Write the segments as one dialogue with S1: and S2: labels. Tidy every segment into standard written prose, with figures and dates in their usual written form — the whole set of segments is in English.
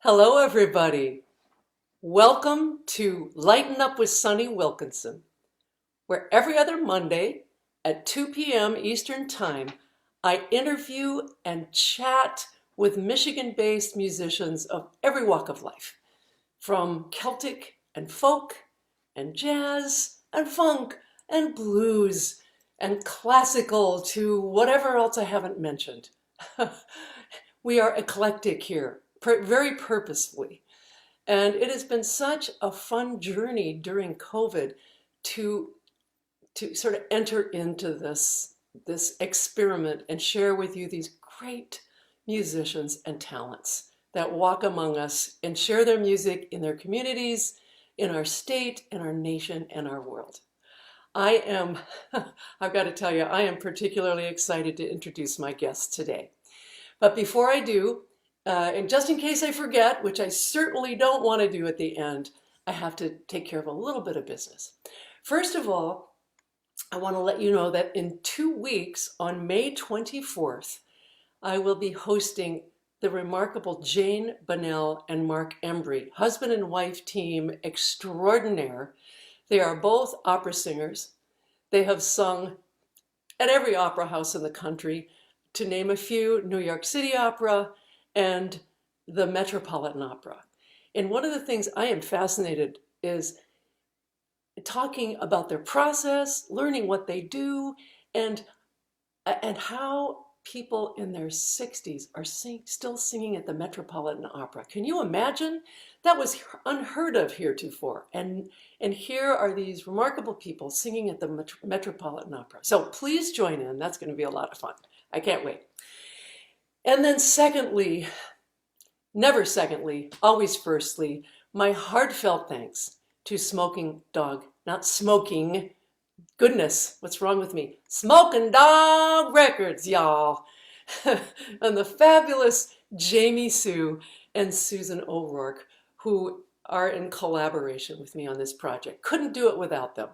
S1: Hello, everybody. Welcome to Lighten Up with Sunny Wilkinson, where every other Monday at 2 p.m. Eastern Time, I interview and chat with Michigan-based musicians of every walk of life, from Celtic and folk and jazz and funk and blues and classical to whatever else I haven't mentioned. We are eclectic here, very purposefully. And it has been such a fun journey during COVID to sort of enter into this experiment and share with you these great musicians and talents that walk among us and share their music in their communities, in our state, in our nation, and our world. I am, I've got to tell you, I am particularly excited to introduce my guest today. But before I do, and just in case I forget, which I certainly don't want to do at the end, I have to take care of a little bit of business. First of all, I want to let you know that in 2 weeks, on May 24th, I will be hosting the remarkable Jane Bunnell and Mark Embry, husband and wife team extraordinaire. They are both opera singers. They have sung at every opera house in the country, to name a few: New York City Opera and the Metropolitan Opera. And one of the things I am fascinated is talking about their process, learning what they do, and how people in their 60s are still singing at the Metropolitan Opera. Can you imagine? That was unheard of heretofore. And here are these remarkable people singing at the Metropolitan Opera. So please join in. That's going to be a lot of fun. I can't wait. And then secondly, never secondly, always firstly, my heartfelt thanks to Smoking Dog, not Smoking, goodness, what's wrong with me? Smoking Dog Records, y'all. And the fabulous Jamie Sue and Susan O'Rourke, who are in collaboration with me on this project. Couldn't do it without them.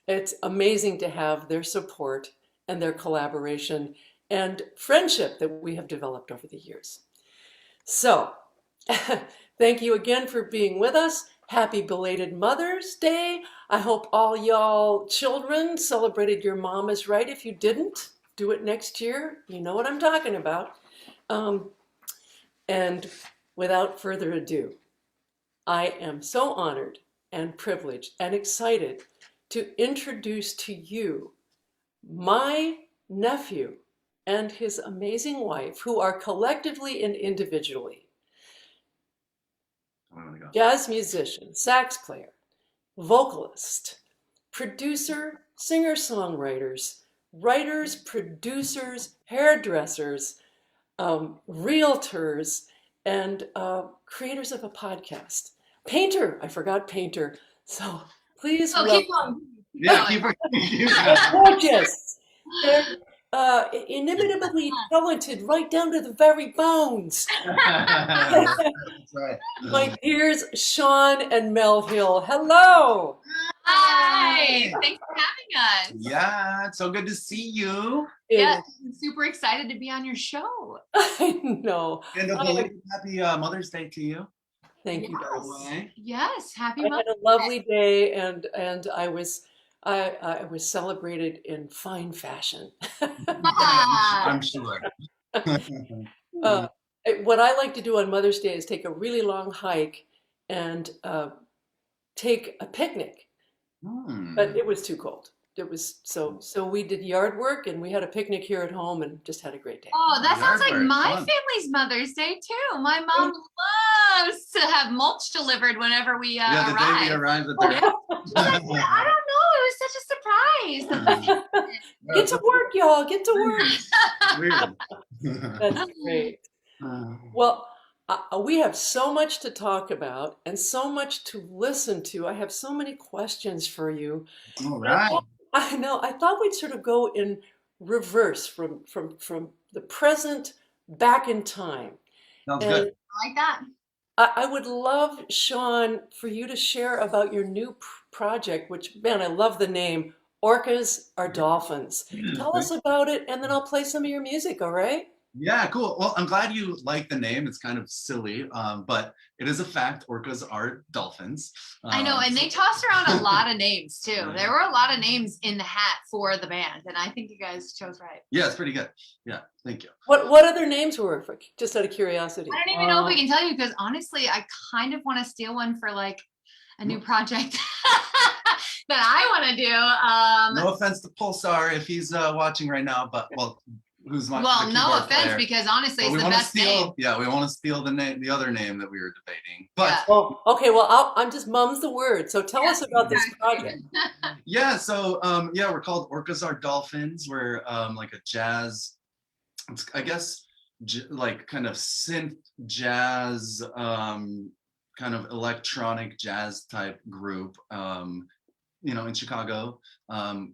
S1: It's amazing to have their support and their collaboration and friendship that we have developed over the years. So, thank you again for being with us. Happy belated Mother's Day. I hope all y'all children celebrated your mamas right. If you didn't, do it next year. You know what I'm talking about. And without further ado, I am so honored and privileged and excited to introduce to you my nephew and his amazing wife, who are collectively and individually jazz musician, sax player, vocalist, producer, singer-songwriters, writers, producers, hairdressers, realtors, and creators of a podcast. Painter, I forgot painter. So please
S2: keep on.
S3: Yeah, keep
S1: gorgeous. They're inimitably talented right down to the very bones.
S3: That's right.
S1: My dears Sean and Mel Hill, hello.
S2: Hi, thanks for having us.
S3: Yeah, it's so good to see you.
S2: Yeah, I'm super excited to be on your show.
S1: I know.
S3: And a belated happy Mother's Day to you.
S1: Thank you.
S2: Yes, happy
S1: I
S2: Mother's
S1: had a lovely day, and I was celebrated in fine fashion.
S3: I'm sure.
S1: What I like to do on Mother's Day is take a really long hike and take a picnic. But it was too cold. It was so we did yard work, and we had a picnic here at home and just had a great day.
S2: Oh, that sounds like my family's Mother's Day too. My mom loves to have mulch delivered whenever we
S3: arrive. The day we arrived at
S2: I don't know. It was such a surprise.
S1: Get to work, y'all. Get to work.
S3: Weird.
S1: That's great. Well, we have so much to talk about and so much to listen to. I have so many questions for you.
S3: All right.
S1: I know. I thought we'd sort of go in reverse from the present back in time.
S3: Sounds good.
S2: I like that.
S1: I would love, Sean, for you to share about your new project, which, man, I love the name, Orcas Are Dolphins. Tell us about it, and then I'll play some of your music, all right?
S3: Yeah, cool. Well, I'm glad you like the name. It's kind of silly, but it is a fact. Orcas are dolphins.
S2: I know, and they tossed around a lot of names too. There were a lot of names in the hat for the band, and I think you guys chose right.
S3: Yeah, it's pretty good. Yeah, thank you.
S1: What other names were, for, just out of curiosity?
S2: I don't even know if we can tell you, because honestly, I kind of want to steal one for like a new project that I want to do.
S3: No offense to Pulsar if he's watching right now, but well, who's my
S2: Well,
S3: the
S2: no
S3: keyboard
S2: offense,
S3: player.
S2: because honestly,
S3: But
S2: it's
S3: we
S2: the
S3: want to
S2: best name.
S3: steal. Yeah, we want to steal the other name that we were debating. But
S2: Yeah.
S1: Oh, okay. Well, I'm just mum's the word. So tell us about this project.
S3: yeah, so yeah, we're called Orcas Are Dolphins. We're like a jazz, it's, I guess, like kind of synth jazz, kind of electronic jazz type group. In Chicago.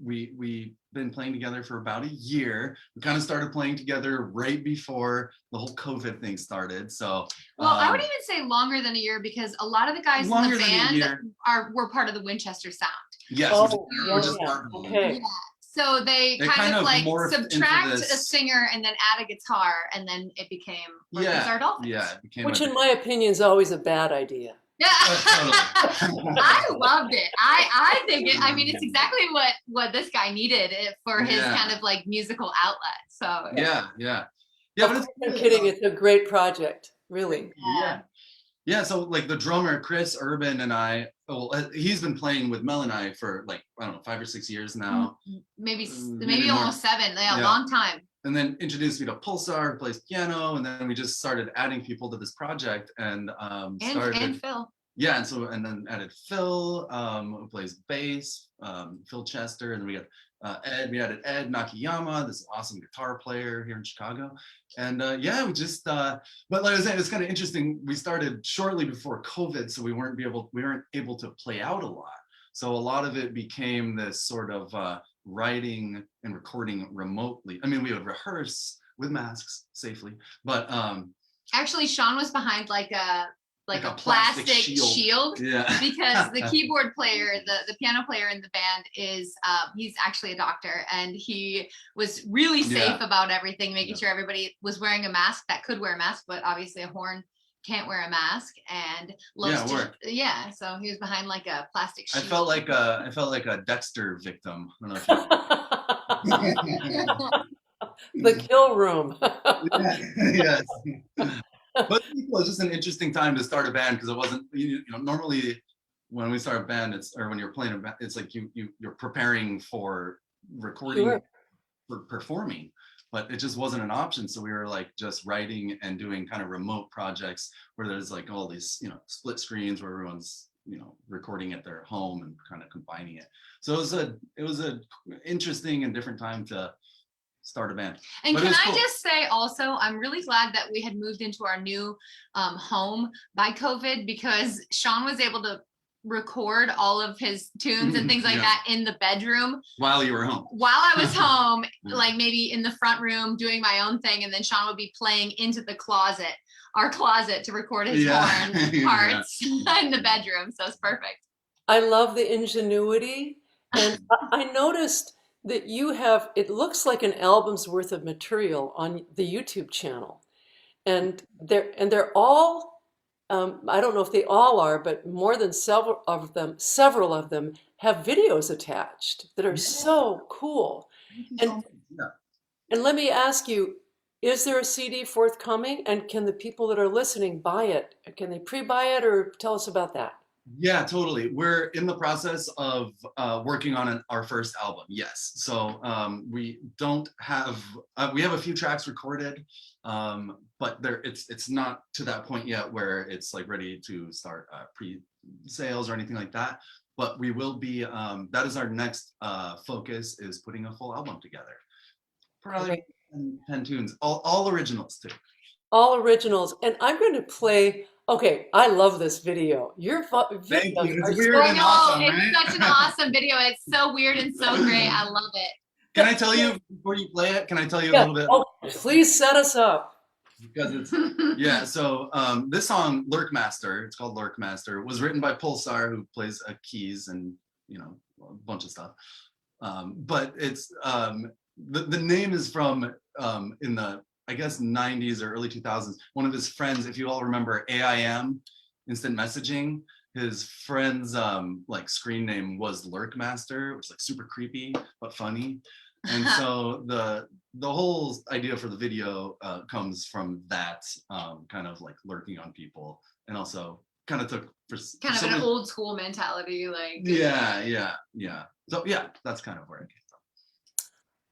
S3: We've been playing together for about a year. We kind of started playing together right before the whole COVID thing started. So
S2: well, I would even say longer than a year, because a lot of the guys in the band were part of the Winchester Sound.
S3: Yes,
S1: Oh,
S3: we're just
S1: yeah. Okay.
S2: Yeah. So they kind of like subtract a singer and then add a guitar, and then it became Orcas Are Dolphins.
S3: Yeah, it became
S1: Which in my opinion is always a bad idea.
S2: Yeah. I loved it. I think it, I mean, it's exactly what this guy needed for his kind of like musical outlet. So
S3: yeah.
S1: But I'm kidding. It's a great project, really.
S3: Yeah. So like the drummer Chris Urban and I, he's been playing with Mel and I for like, I don't know, 5 or 6 years now.
S2: Maybe almost 7. Yeah, long time.
S3: And then introduced me to Pulsar, who plays piano, and then we just started adding people to this project, and
S2: Phil.
S3: Yeah, and then added Phil, who plays bass, Phil Chester, and then we got Ed. We added Ed Nakayama, this awesome guitar player here in Chicago, and we just. But like I was saying, it's kind of interesting. We started shortly before COVID, so we weren't able to play out a lot. So a lot of it became this sort of writing and recording remotely. I mean, we would rehearse with masks safely, but
S2: actually Sean was behind like a plastic shield.
S3: Yeah.
S2: Because the keyboard player, the piano player in the band is he's actually a doctor, and he was really safe about everything, making sure everybody was wearing a mask that could wear a mask, but obviously a horn can't wear a mask, and so he was behind like a plastic shield.
S3: I felt like a Dexter victim. I don't know if
S1: The kill room.
S3: Yes. But it's just an interesting time to start a band, because it wasn't, normally when we start a band, when you're playing a band, it's like you're preparing for recording, for performing, but it just wasn't an option. So we were like just writing and doing kind of remote projects where there's like all these, split screens where everyone's, recording at their home and kind of combining it. So it was a interesting and different time to start a band.
S2: And can I just say also, I'm really glad that we had moved into our new home by COVID, because Sean was able to record all of his tunes and things like that in the bedroom
S3: while you were home.
S2: While I was home, like maybe in the front room doing my own thing, and then Sean would be playing into our closet to record his horn parts in the bedroom. So it's perfect.
S1: I love the ingenuity, and I noticed that you have, it looks like an album's worth of material on the YouTube channel, and they're all, I don't know if they all are, but more than several of them have videos attached that are so cool. And let me ask you, is there a CD forthcoming, and can the people that are listening buy it? Can they pre-buy it, or tell us about that?
S3: Yeah, totally. We're in the process of working on our first album. Yes. So we don't have, we have a few tracks recorded, but it's not to that point yet where it's like ready to start pre-sales or anything like that. But we will be, that is our next focus, is putting a full album together. Probably 10 tunes, all originals too.
S1: All originals. And I'm going to play. Okay, I love this video. Your
S3: Thank you. It's
S1: weird
S3: and awesome,
S2: it's such an awesome video. It's so weird and so great. I love it.
S3: Can I tell you before you play it? Can I tell you a little bit?
S1: Oh, please set us up.
S3: Because it's so this song, Lurk Master, it's called Lurk Master, was written by Pulsar, who plays keys and a bunch of stuff. But it's the name is from in the I guess 90s or early 2000s. One of his friends, if you all remember AIM, instant messaging, his friend's like screen name was Lurkmaster, which is like super creepy but funny. And so the whole idea for the video comes from that kind of like lurking on people, and also kind of took for
S2: Kind of
S3: some
S2: an
S3: reason-
S2: old school mentality, like.
S3: yeah. So yeah, that's kind of where it came from.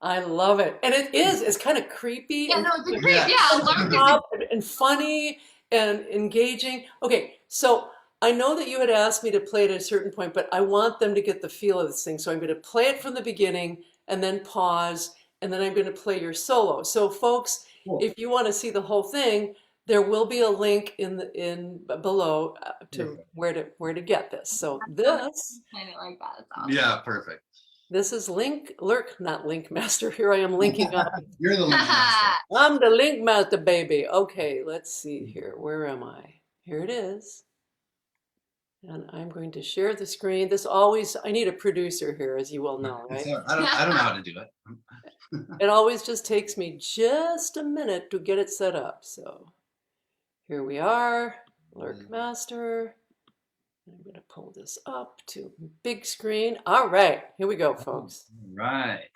S1: I love it. And it's kind of creepy
S2: Yeah,
S1: and,
S2: no, it's a creep.
S3: Yeah.
S2: Yeah, Lurk is
S1: pop and funny and engaging. Okay, so I know that you had asked me to play it at a certain point, but I want them to get the feel of this thing. So I'm going to play it from the beginning and then pause, and then I'm going to play your solo. So folks,
S3: Cool.
S1: if you want to see the whole thing, there will be a link in below to where to get this. So this
S2: kind of like that. It's awesome.
S3: Yeah, perfect.
S1: this is not Link Master. Here I am linking up.
S3: You're the link master.
S1: I'm the Link Master, baby. Okay, let's see here. Where am I? Here it is. And I'm going to share the screen. I need a producer here, as you well know, right?
S3: I don't know how to do it.
S1: It always just takes me just a minute to get it set up. So here we are, Lurk Master. I'm going to pull this up to big screen. All right, here we go, folks.
S3: Right.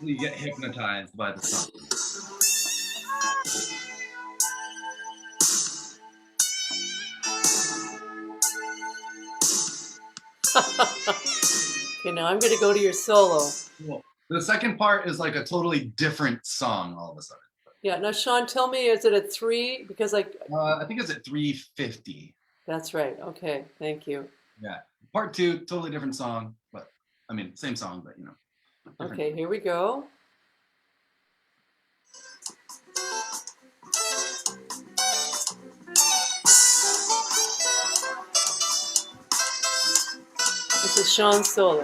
S3: You get hypnotized by the song.
S1: Okay, now I'm going to go to your solo.
S3: Cool. The second part is like a totally different song all of a sudden.
S1: Yeah, now Sean, tell me, is it at 3? Because
S3: I think it's at 350.
S1: that's right. Okay, thank you.
S3: Yeah. Part 2, totally different song, but I mean, same song, but you know. different.
S1: Okay, here we go. This is Sean's solo.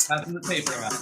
S3: Passing the tape around.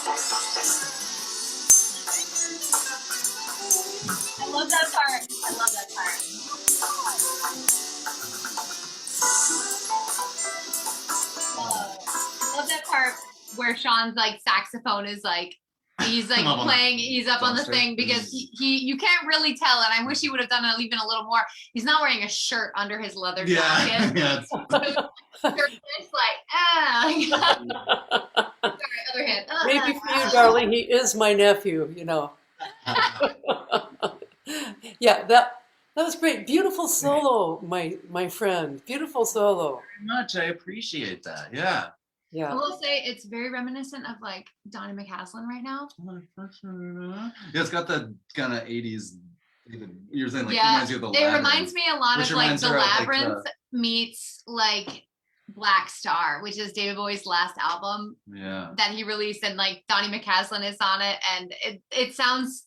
S2: I love that part. I love that part. I love that part where Sean's like saxophone is like he's like playing, he's up on the thing because he you can't really tell, and I wish he would have done it even a little more. He's not wearing a shirt under his leather jacket.
S3: Yeah.
S2: It's like sorry, other hand.
S1: Maybe for you, darling, he is my nephew, you know. Yeah, that was great. Beautiful solo, my friend. Beautiful solo.
S3: Very much. I appreciate that. Yeah.
S1: Yeah.
S2: I will say it's very reminiscent of like Donny McCaslin right now.
S3: Yeah, it's got the kind of 80s. You're saying like
S2: Yeah,
S3: reminds you of the
S2: it
S3: Labyrinth,
S2: reminds me a lot
S3: which
S2: of like
S3: reminds
S2: the
S3: her of, like,
S2: Labyrinth meets like Black Star, which is David Bowie's last album
S3: Yeah.
S2: that he released, and like Donny McCaslin is on it, and it sounds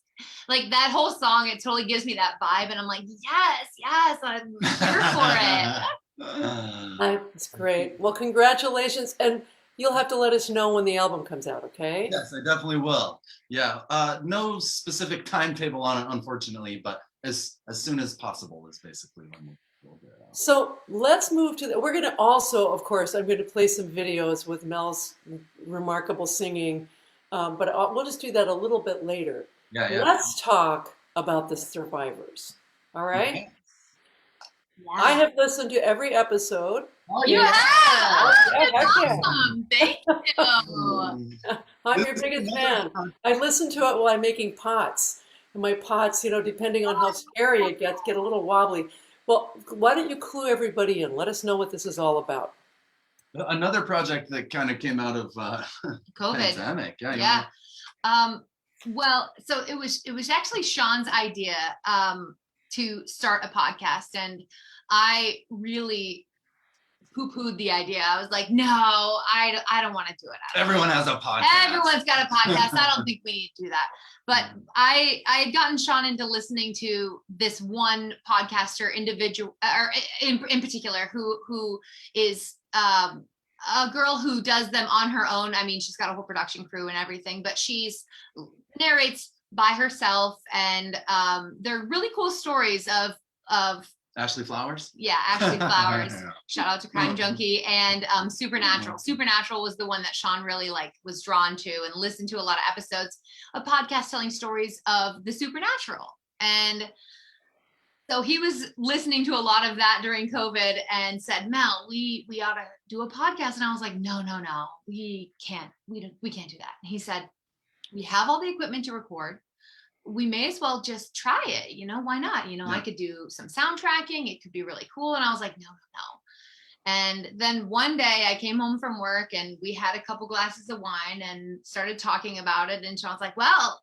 S2: like that whole song. It totally gives me that vibe, and I'm like, yes, I'm here for it.
S1: That's great. Well, congratulations, and you'll have to let us know when the album comes out, okay?
S3: Yes, I definitely will. Yeah. No specific timetable on it, unfortunately, but as soon as possible is basically when we'll get it out.
S1: So let's move to we're going to also, of course, I'm going to play some videos with Mel's remarkable singing, but we'll just do that a little bit later.
S3: Yeah.
S1: Let's talk about the survivors. All right?
S3: Okay.
S2: Yeah.
S1: I have listened to every episode.
S3: Oh,
S2: You
S3: yeah.
S2: have?
S1: Yeah,
S2: Oh, that's
S1: heck yeah.
S2: awesome. Thank you.
S1: I'm your biggest fan. I listen to it while I'm making pots. And my pots, you know, depending on how scary it gets, get a little wobbly. Well, why don't you clue everybody in? Let us know what this is all about.
S3: Another project that kind of came out of
S2: COVID.
S3: pandemic.
S2: Yeah. Well, so it was actually Sean's idea to start a podcast, and I really poo-pooed the idea. I was like, no, I don't want to do it.
S3: Everyone has a podcast.
S2: Everyone's got a podcast. I don't think we need to do that. But I had gotten Sean into listening to this one podcaster individual, or in particular, who is a girl who does them on her own. I mean, she's got a whole production crew and everything, but she's narrates by herself, and they're really cool stories of
S3: Ashley Flowers?
S2: Yeah, Ashley Flowers. Shout out to Crime Junkie and Supernatural. Supernatural was the one that Sean really was drawn to and listened to a lot of episodes of podcasts telling stories of the supernatural. And so he was listening to a lot of that during COVID and said, Mel, we ought to do a podcast. And I was like, no, we can't do that. And he said, we have all the equipment to record. We may as well just try it. Why not? Yeah. I could do some soundtracking. It could be really cool. And I was like, no. And then one day I came home from work and we had a couple glasses of wine and started talking about it. And Sean's like, well,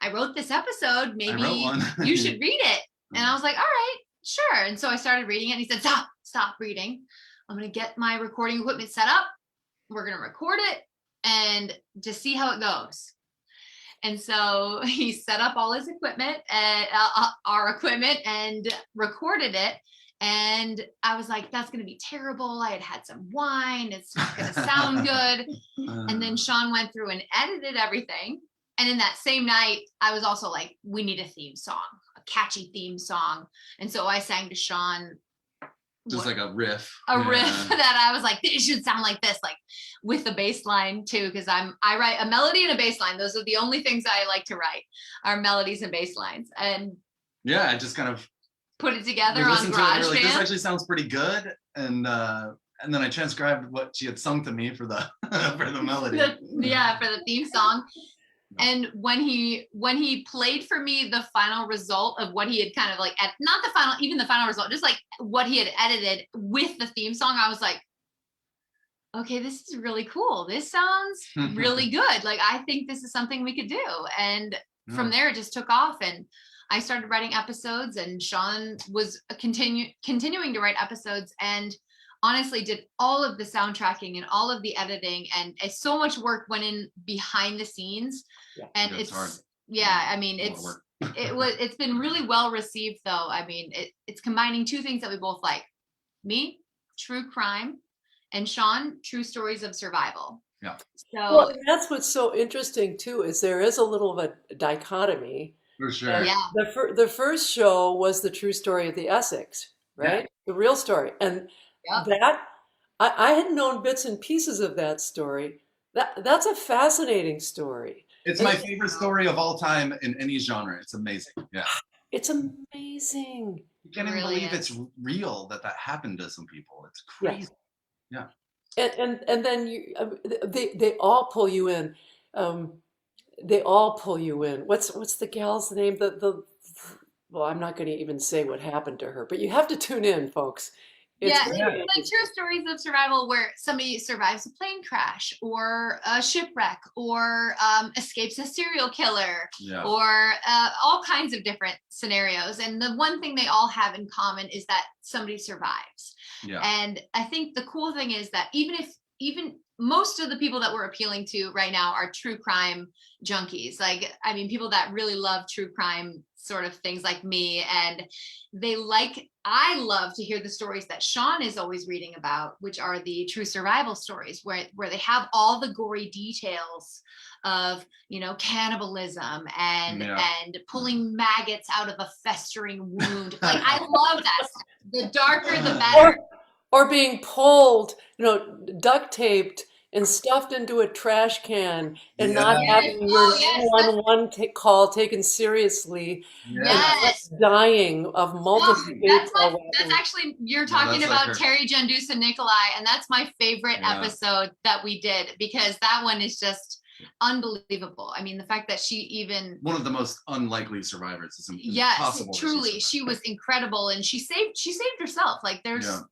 S2: I wrote this episode. Maybe you should read it. And I was like, all right, sure. And so I started reading it, and he said, stop reading. I'm going to get my recording equipment set up. We're going to record it and just see how it goes. And so he set up all his equipment, our equipment, and recorded it. And I was like, that's going to be terrible. I had some wine. It's not going to sound good. And then Sean went through and edited everything. And in that same night, I was also like, we need a theme song, a catchy theme song. And so I sang to Sean.
S3: Just like a riff.
S2: Riff that I was like, it should sound like this, like with the bass line too, because I write a melody and a bass line. Those are the only things I like to write, are melodies and bass lines. And
S3: yeah, I just kind of
S2: put it together on GarageBand.
S3: Like, this actually sounds pretty good. And then I transcribed what she had sung to me for the for the melody.
S2: For the theme song. And when he played for me the final result of what he had kind of like, not the final, even the final result, just like what he had edited with the theme song, I was like, okay, this is really cool. This sounds really good. Like, I think this is something we could do. And from there, it just took off. And I started writing episodes, and Sean was continuing to write episodes, and honestly did all of the soundtracking and all of the editing, and so much work went in behind the scenes. And it's hard. I mean, it's been really well received though. I mean, it's combining two things that we both like. Me, true crime, and Sean, true stories of survival.
S3: Yeah.
S1: Well,
S2: So
S1: and that's what's so interesting too, is there is a little of a dichotomy.
S3: For sure.
S1: And
S2: yeah,
S1: the first show was the true story of the Essex,
S3: Yeah.
S1: right? The real story. And
S2: yep.
S1: that I had known bits and pieces of that story. That's a fascinating story.
S3: It's
S1: And
S3: my favorite story of all time in any genre. It's amazing. Yeah.
S1: it's amazing.
S3: You can't
S2: It
S3: even
S2: really
S3: believe it's
S2: is.
S3: real that happened to some people. It's crazy.
S1: Yes.
S3: Yeah.
S1: And then they all pull you in. Um, they all pull you in. What's the gal's name? The well, I'm not going to even say what happened to her, but you have to tune in, folks. It's
S2: Yeah,
S1: very
S3: Yeah.
S2: it's like true stories of survival where somebody survives a plane crash or a shipwreck or escapes a serial killer
S3: Yeah.
S2: or all kinds of different scenarios. And the one thing they all have in common is that somebody survives.
S3: Yeah.
S2: And I think the cool thing is that even most of the people that we're appealing to right now are true crime junkies. Like, I mean, people that really love true crime sort of things like me. And I love to hear the stories that Sean is always reading about, which are the true survival stories where they have all the gory details of, cannibalism and pulling maggots out of a festering wound. Like, I love that stuff. The darker the better.
S1: or being pulled, duct taped and stuffed into a trash can and not
S3: Yeah.
S1: having your
S2: Oh, yes,
S1: 911 call taken seriously and
S2: yes.
S1: dying of multiple
S2: That's actually, you're talking
S3: that's
S2: about
S3: like
S2: Terry Jandusa Nikolai, and that's my favorite
S3: Yeah.
S2: episode that we did, because that one is just unbelievable. I mean, the fact that she even
S3: one of the most unlikely survivors. It's
S2: yes,
S3: impossible.
S2: truly, she was incredible, and she saved herself. Like,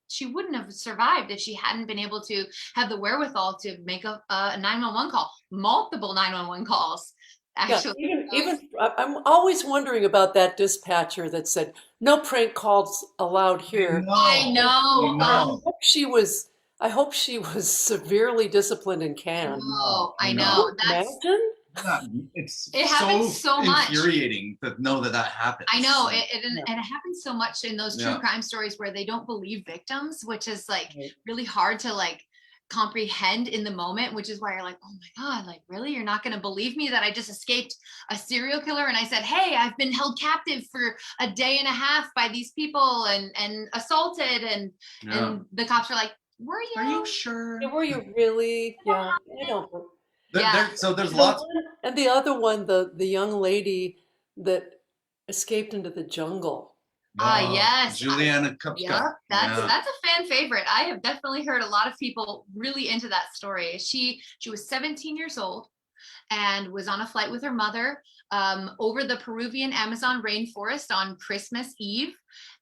S2: she wouldn't have survived if she hadn't been able to have the wherewithal to make a 911 call, multiple 911 calls. Actually,
S1: even I'm always wondering about that dispatcher that said no prank calls allowed here.
S2: I know.
S1: I hope she was severely disciplined and canned.
S2: I
S1: Can
S2: know.
S1: you imagine?
S3: It
S2: happens so much.
S3: Infuriating to know that happens.
S2: I know and it happens so much in those true
S3: Yeah.
S2: crime stories where they don't believe victims, which is like
S1: Right.
S2: really hard to like comprehend in the moment, which is why you're like, oh my God, like, really? You're not going to believe me that I just escaped a serial killer? And I said, hey, I've been held captive for a day and a half by these people and assaulted. And the cops are like, were you?
S3: Are you sure?
S1: Yeah, were you really? Yeah, I don't.
S3: So there's
S1: The
S3: lots.
S1: one- and the other one, the young lady that escaped into the jungle.
S2: Yes.
S3: Juliana Kupka.
S2: Yeah, that's a fan favorite. I have definitely heard a lot of people really into that story. She was 17 years old and was on a flight with her mother over the Peruvian Amazon rainforest on Christmas Eve,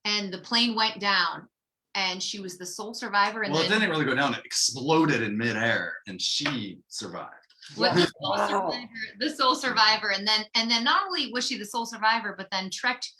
S2: and the plane went down, and she was the sole survivor. And
S3: Well, it didn't really go down; it exploded in midair, and she survived.
S2: The sole survivor, and then not only was she the sole survivor, but then trekked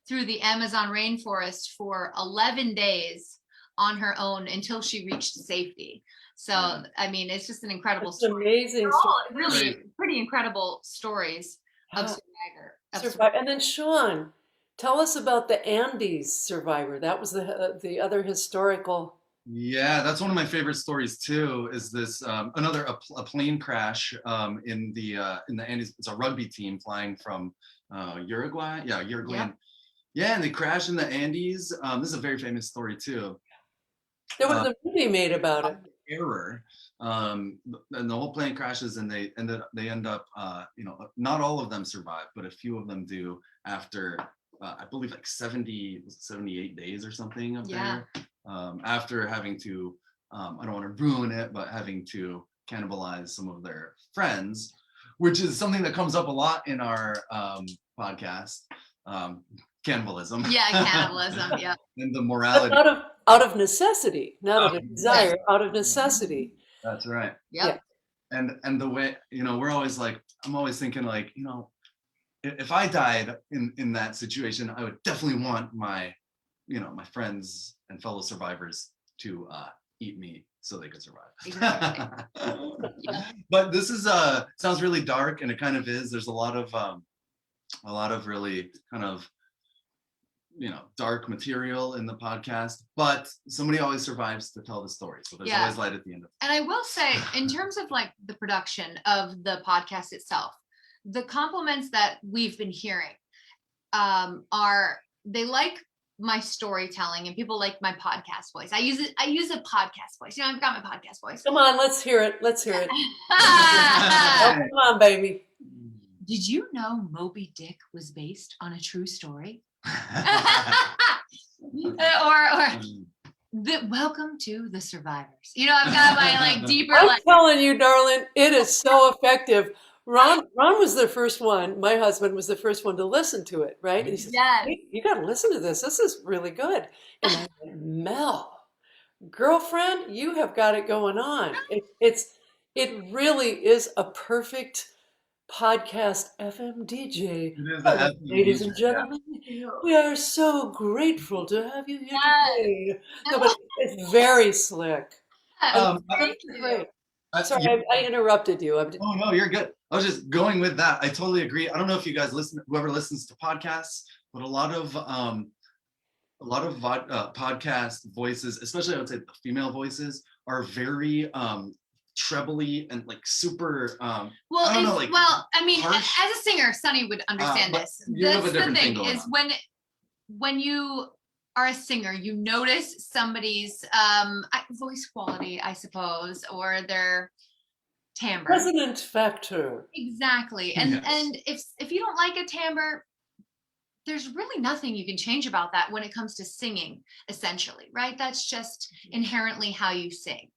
S2: through the Amazon rainforest for 11 days on her own until she reached safety. So, I mean, it's just an incredible story.
S1: Amazing.
S2: They're all really pretty incredible stories of survivor.
S1: And then Sean, tell us about the Andes survivor. That was the other historical.
S3: Yeah, that's one of my favorite stories too. Is this another a plane crash in the Andes? It's a rugby team flying from Uruguay. Yeah, Uruguay.
S2: Yep.
S3: Yeah, and they crashed in the Andes. This is a very famous story too.
S1: There was a movie made about it.
S3: Error, and the whole plane crashes, and they end up, not all of them survive, but a few of them do after, I believe, like 78 days or something up there. After having to, I don't want to ruin it, but having to cannibalize some of their friends, which is something that comes up a lot in our podcast. Cannibalism.
S2: Yeah, cannibalism. Yeah.
S3: And the morality.
S1: Out of necessity, not out of desire. Out of necessity.
S3: That's right.
S2: Yep.
S3: Yeah. And the way, we're always like, I'm always thinking like, if I died in that situation, I would definitely want my friends and fellow survivors to eat me so they could survive.
S2: Exactly.
S3: But this is sounds really dark, and it kind of is. There's a lot of really kind of dark material in the podcast, but somebody always survives to tell the story. So there's always light at the end of it.
S2: And I will say, in terms of like the production of the podcast itself, the compliments that we've been hearing are they like my storytelling, and people like my podcast voice. I use a podcast voice. I've got my podcast voice.
S1: Come on, let's hear it. Oh, come on, baby.
S2: Did you know Moby Dick was based on a true story? Welcome to the Survivors. I've got my like deeper.
S1: I'm telling you, darling, it is so effective. Ron was the first one. My husband was the first one to listen to it, right? And he said, "Hey, you got to listen to this. This is really good." And I said, "Mel, girlfriend, you have got it going on. It really is a perfect podcast FM DJ. Ladies and gentlemen, we are so grateful to have you here today." No, but it's very slick. Great. Sorry, I interrupted you.
S3: Oh no, you're good. I was just going with that. I totally agree. I don't know if you guys whoever listens to podcasts, but a lot of podcast voices, especially I would say the female voices, are very trebly and like super harsh.
S2: As a singer, Sunny would understand this. That's the thing is when you are a singer, you notice somebody's voice quality, I suppose, or their timbre.
S1: Resonant factor.
S2: Exactly. And if you don't like a timbre, there's really nothing you can change about that when it comes to singing, essentially, right? That's just inherently how you sing.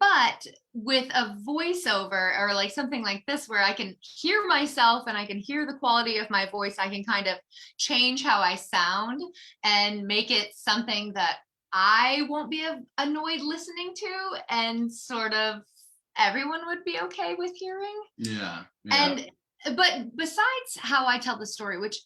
S2: But with a voiceover or like something like this, where I can hear myself and I can hear the quality of my voice, I can kind of change how I sound and make it something that I won't be annoyed listening to, and sort of everyone would be okay with hearing.
S3: Yeah.
S2: But besides how I tell the story, which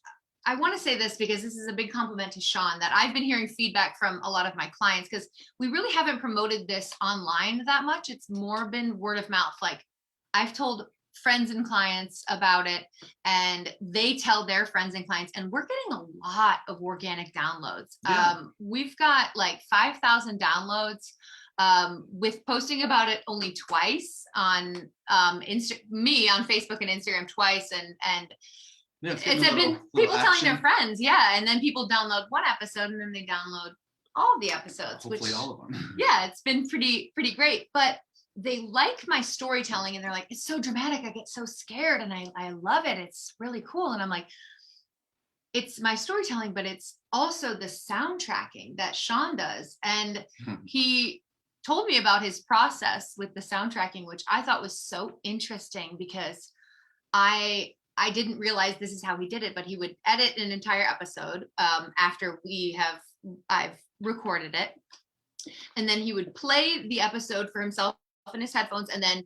S2: I want to say this because this is a big compliment to Sean, that I've been hearing feedback from a lot of my clients, because we really haven't promoted this online that much. It's more been word of mouth. Like, I've told friends and clients about it, and they tell their friends and clients, and we're getting a lot of organic downloads. We've got like 5,000 downloads with posting about it only twice on me on Facebook and Instagram twice, and it's been people telling their friends, and then people download one episode and then they download all the episodes.
S3: Hopefully all of them.
S2: Yeah, it's been pretty great. But they like my storytelling, and they're like, "It's so dramatic. I get so scared, and I love it. It's really cool." And I'm like, it's my storytelling, but it's also the soundtracking that Sean does. And he told me about his process with the soundtracking, which I thought was so interesting, because I didn't realize this is how he did it, but he would edit an entire episode after I've recorded it. And then he would play the episode for himself in his headphones, and then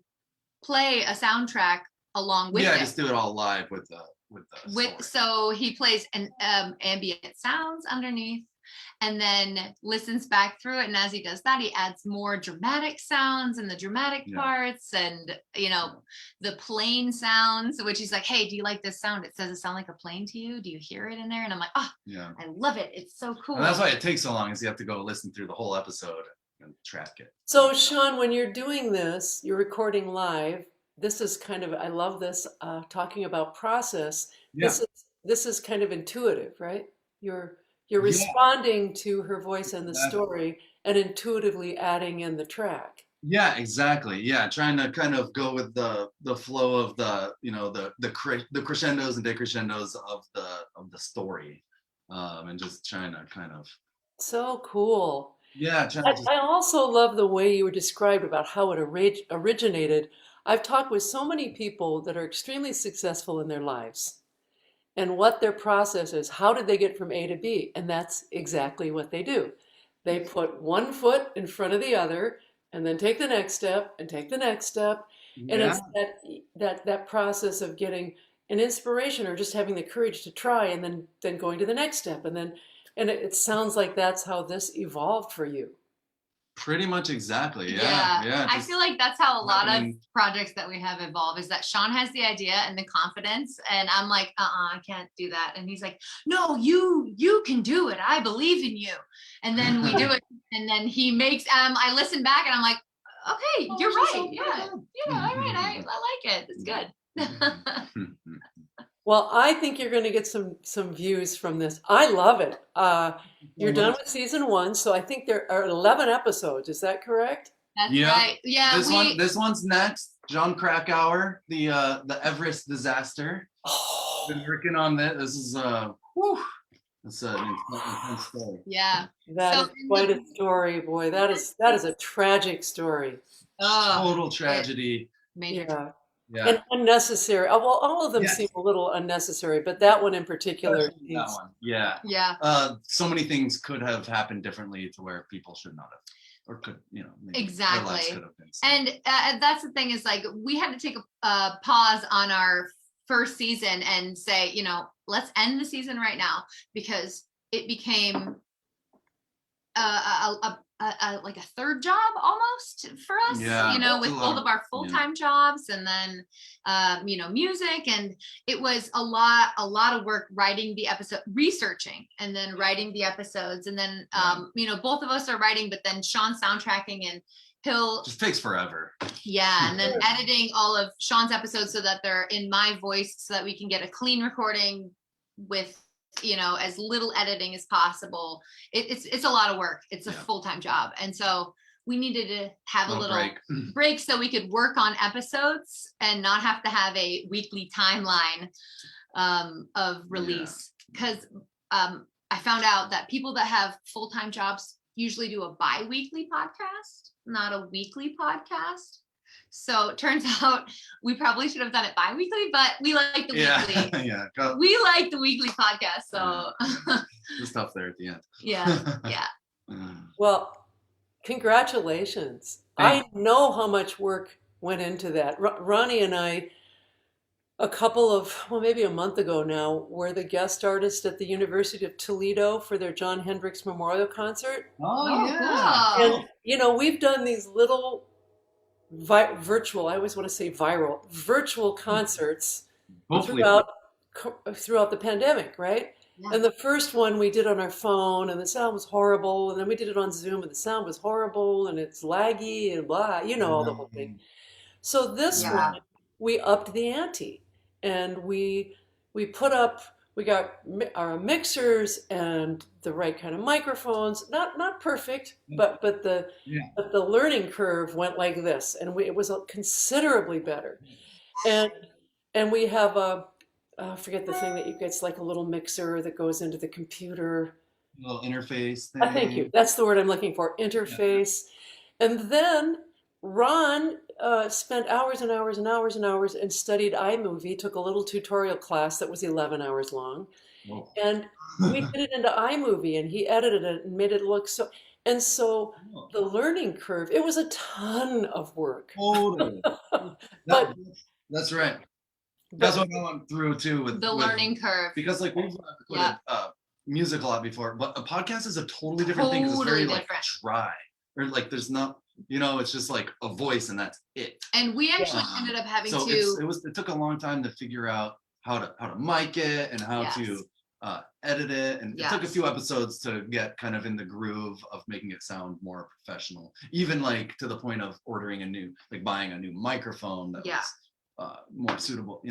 S2: play a soundtrack along with it.
S3: Yeah, just do it all live with the story.
S2: So he plays an ambient sounds underneath, and then listens back through it. And as he does that, he adds more dramatic sounds and the dramatic parts, and the plane sounds, which he's like, "Hey, do you like this sound? Does it sound like a plane to you? Do you hear it in there?" And I'm like, "Oh, yeah, I love it. It's so cool."
S3: And that's why it takes so long, is you have to go listen through the whole episode and track it.
S1: So Sean, when you're doing this, you're recording live. This is kind of, I love this, talking about process.
S3: Yeah.
S1: This is kind of intuitive, right? You're responding to her voice and the story, and intuitively adding in the track.
S3: Yeah, exactly. Yeah, trying to kind of go with the flow of the crescendos and decrescendos of the story, and just trying to kind of.
S1: So cool.
S3: Yeah.
S1: I also love the way you described about how it originated. I've talked with so many people that are extremely successful in their lives, and what their process is. How did they get from A to B? And that's exactly what they do. They put one foot in front of the other, and then take the next step and take the next step. And it's that process of getting an inspiration, or just having the courage to try, and then going to the next step. And it sounds like that's how this evolved for you.
S3: Pretty much exactly. Yeah.
S2: I feel like that's how a lot of
S3: happening.
S2: projects that we have evolve, is that Sean has the idea and the confidence, and I'm like, I can't do that. And he's like, no, you can do it. I believe in you. And then we do it, and then he makes, I listen back and I'm like, okay, you're right. Yeah. All right. I like it. It's good.
S1: Well, I think you're going to get some views from this. I love it. You're done with season 1, so I think there are 11 episodes. Is that correct?
S2: That's right. Yeah.
S3: This one's next. John Krakauer, the Everest disaster.
S1: Oh,
S3: Been working on that. This is it's an intense story.
S2: Yeah.
S1: that is quite a story, boy. That is a tragic story.
S3: Total tragedy.
S2: Major.
S3: Yeah.
S1: And unnecessary. Well, all of them
S3: Yes.
S1: seem a little unnecessary, but that one in particular.
S3: Especially that one. Yeah.
S2: Yeah.
S3: So many things could have happened differently to where people should not have, or could, maybe their lives
S2: Exactly.
S3: could have been saved.
S2: And that's the thing, is like, we had to take a pause on our first season and say, let's end the season right now, because it became like a third job almost for us,
S3: Yeah,
S2: with
S3: a
S2: both
S3: lot.
S2: of our full-time jobs, and then music, and it was a lot of work writing the episode, researching, and then writing the episodes, and then both of us are writing, but then Sean's soundtracking, and he'll
S3: Just takes forever.
S2: and then editing all of Sean's episodes so that they're in my voice, so that we can get a clean recording with as little editing as possible. It's a lot of work. It's a full-time job, and so we needed to have a little break so we could work on episodes and not have to have a weekly timeline of release, because I found out that people that have full-time jobs usually do a bi-weekly podcast, not a weekly podcast. So it turns out we probably should have done it bi-weekly, but we like the weekly. We like the weekly podcast. So
S3: the stuff there at the end.
S2: Yeah.
S1: Well, congratulations. I know how much work went into that. Ronnie and I, maybe a month ago now, were the guest artists at the University of Toledo for their John Hendricks Memorial Concert.
S2: Cool.
S1: And, we've done these little virtual, I always want to say viral, virtual concerts throughout the pandemic, right? Yeah. And the first one we did on our phone, and the sound was horrible, and then we did it on Zoom, and the sound was horrible, and it's laggy, and blah, all the whole thing. So this one, we upped the ante, and we got our mixers and the right kind of microphones, not perfect, but the learning curve went like this, and it was considerably better. And we have forget the thing that it's like a little mixer that goes into the computer.
S3: A little interface thing.
S1: Thank you. That's the word I'm looking for, interface. Yeah. And then Ron spent hours and hours and hours and hours and studied iMovie, took a little tutorial class that was 11 hours long. Whoa. And we did it into iMovie, and he edited it and made it look so. And so the learning curve, it was a ton of work.
S3: Totally. That's right. That's what I went through too with
S2: the learning curve.
S3: Because we've recorded music a lot before, but a podcast is a totally different thing, because it's very dry, or there's not. It's just like a voice, and that's it. And we actually ended up having it took a long time to figure out how to mic it and how to edit it, and it took a few episodes to get kind of in the groove of making it sound more professional, even to the point of ordering buying a new microphone that was more suitable.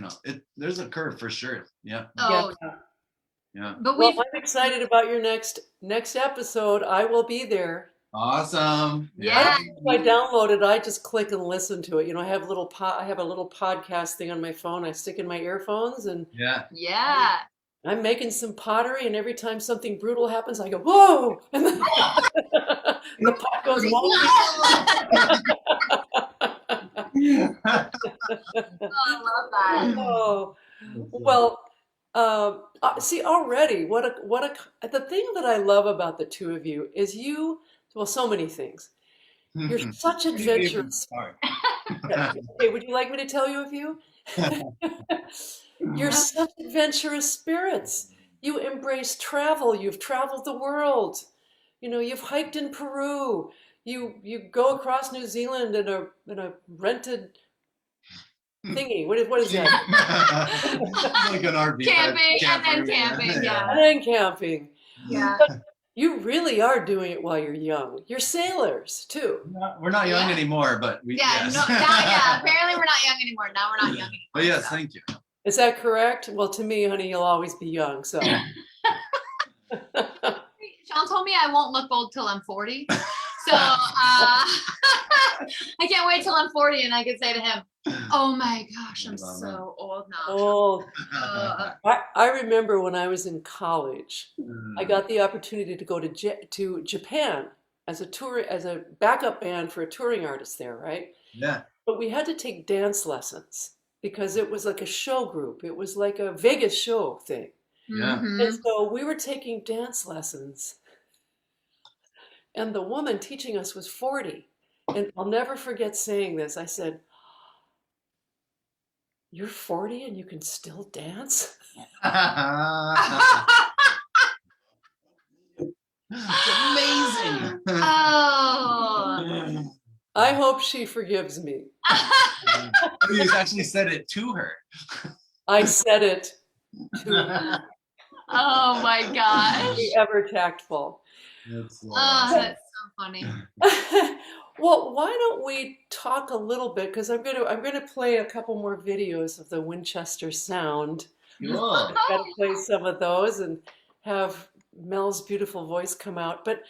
S3: There's a curve for sure. Yeah. But
S1: I'm excited about your next episode. I will be there.
S3: Awesome.
S1: Yeah. I downloaded. I just click and listen to it. I have a little podcast thing on my phone. I stick in my earphones, and I'm making some pottery, and every time something brutal happens, I go, whoa, and then the pot goes
S2: I love that.
S1: Oh, well, see, already the thing that I love about the two of you is so many things. You're such adventurous. Okay, would you like me to tell you a few? You're such adventurous spirits. You embrace travel. You've traveled the world. You've hiked in Peru. you go across New Zealand in a rented thingy. What is that?
S3: Like an RV.
S2: Camping and then
S3: camper,
S2: camping, yeah.
S1: And then camping.
S2: Yeah.
S1: You really are doing it while you're young. You're sailors too.
S3: We're not young
S2: Yeah.
S3: anymore, but we
S2: Yeah,
S3: yes.
S2: no, yeah. Apparently, we're not young anymore. Now we're not young anymore.
S3: But yes,
S2: so.
S3: thank you.
S1: Is that correct? Well, to me, honey, you'll always be young. So
S2: Sean told me I won't look old till I'm 40. So I can't wait till I'm 40 and I can say to him, "Oh my gosh, I'm so old now."
S1: oh,
S2: Uh,
S1: I remember when I was in college, I got the opportunity to go to Japan as a backup band for a touring artist there, right?
S3: Yeah.
S1: But we had to take dance lessons because it was like a show group. It was like a Vegas show thing.
S3: Yeah.
S1: And so we were taking dance lessons, and the woman teaching us was 40. And I'll never forget saying this. I said, "You're 40 and you can still dance?"
S3: It's amazing.
S2: Oh.
S1: I hope she forgives me.
S3: You actually said it to her.
S1: I said it to her.
S2: Oh my gosh.
S1: Be ever tactful.
S3: That's
S2: Oh, that's so funny.
S1: Well, why don't we talk a little bit? Because I'm gonna play a couple more videos of the Winchester Sound.
S3: cool.
S1: I've got to play some of those and have Mel's beautiful voice come out. But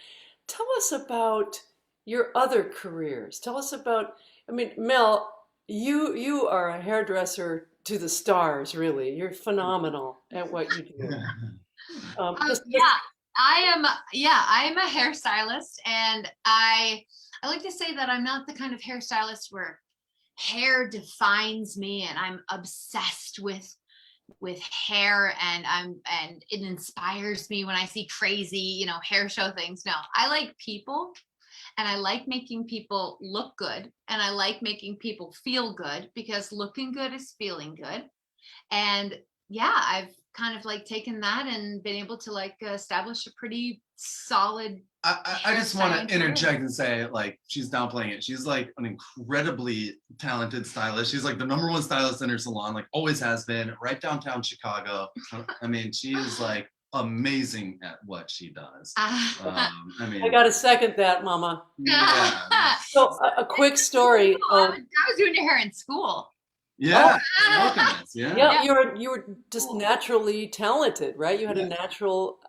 S1: tell us about your other careers. Tell us about, I mean, Mel, you are a hairdresser to the stars, really. You're phenomenal at what you do.
S2: Yeah, I am. Yeah, I am a hairstylist, and I like to say that I'm not the kind of hairstylist where hair defines me, and I'm obsessed with hair, and it inspires me when I see crazy, hair show things. No, I like people, and I like making people look good, and I like making people feel good, because looking good is feeling good. And yeah, I've kind of like taken that and been able to like establish a pretty solid.
S3: I just want to interject and say, like, she's downplaying it. She's like an incredibly talented stylist. She's like the #1 stylist in her salon, like always has been, right downtown Chicago. I mean, she is like amazing at what she does. I mean,
S1: I got to second that, Mama.
S3: yeah,
S1: So a quick story.
S2: I was doing your hair in school.
S3: yeah,
S1: Yeah,
S3: yeah.
S1: you were just naturally talented, right? You had a natural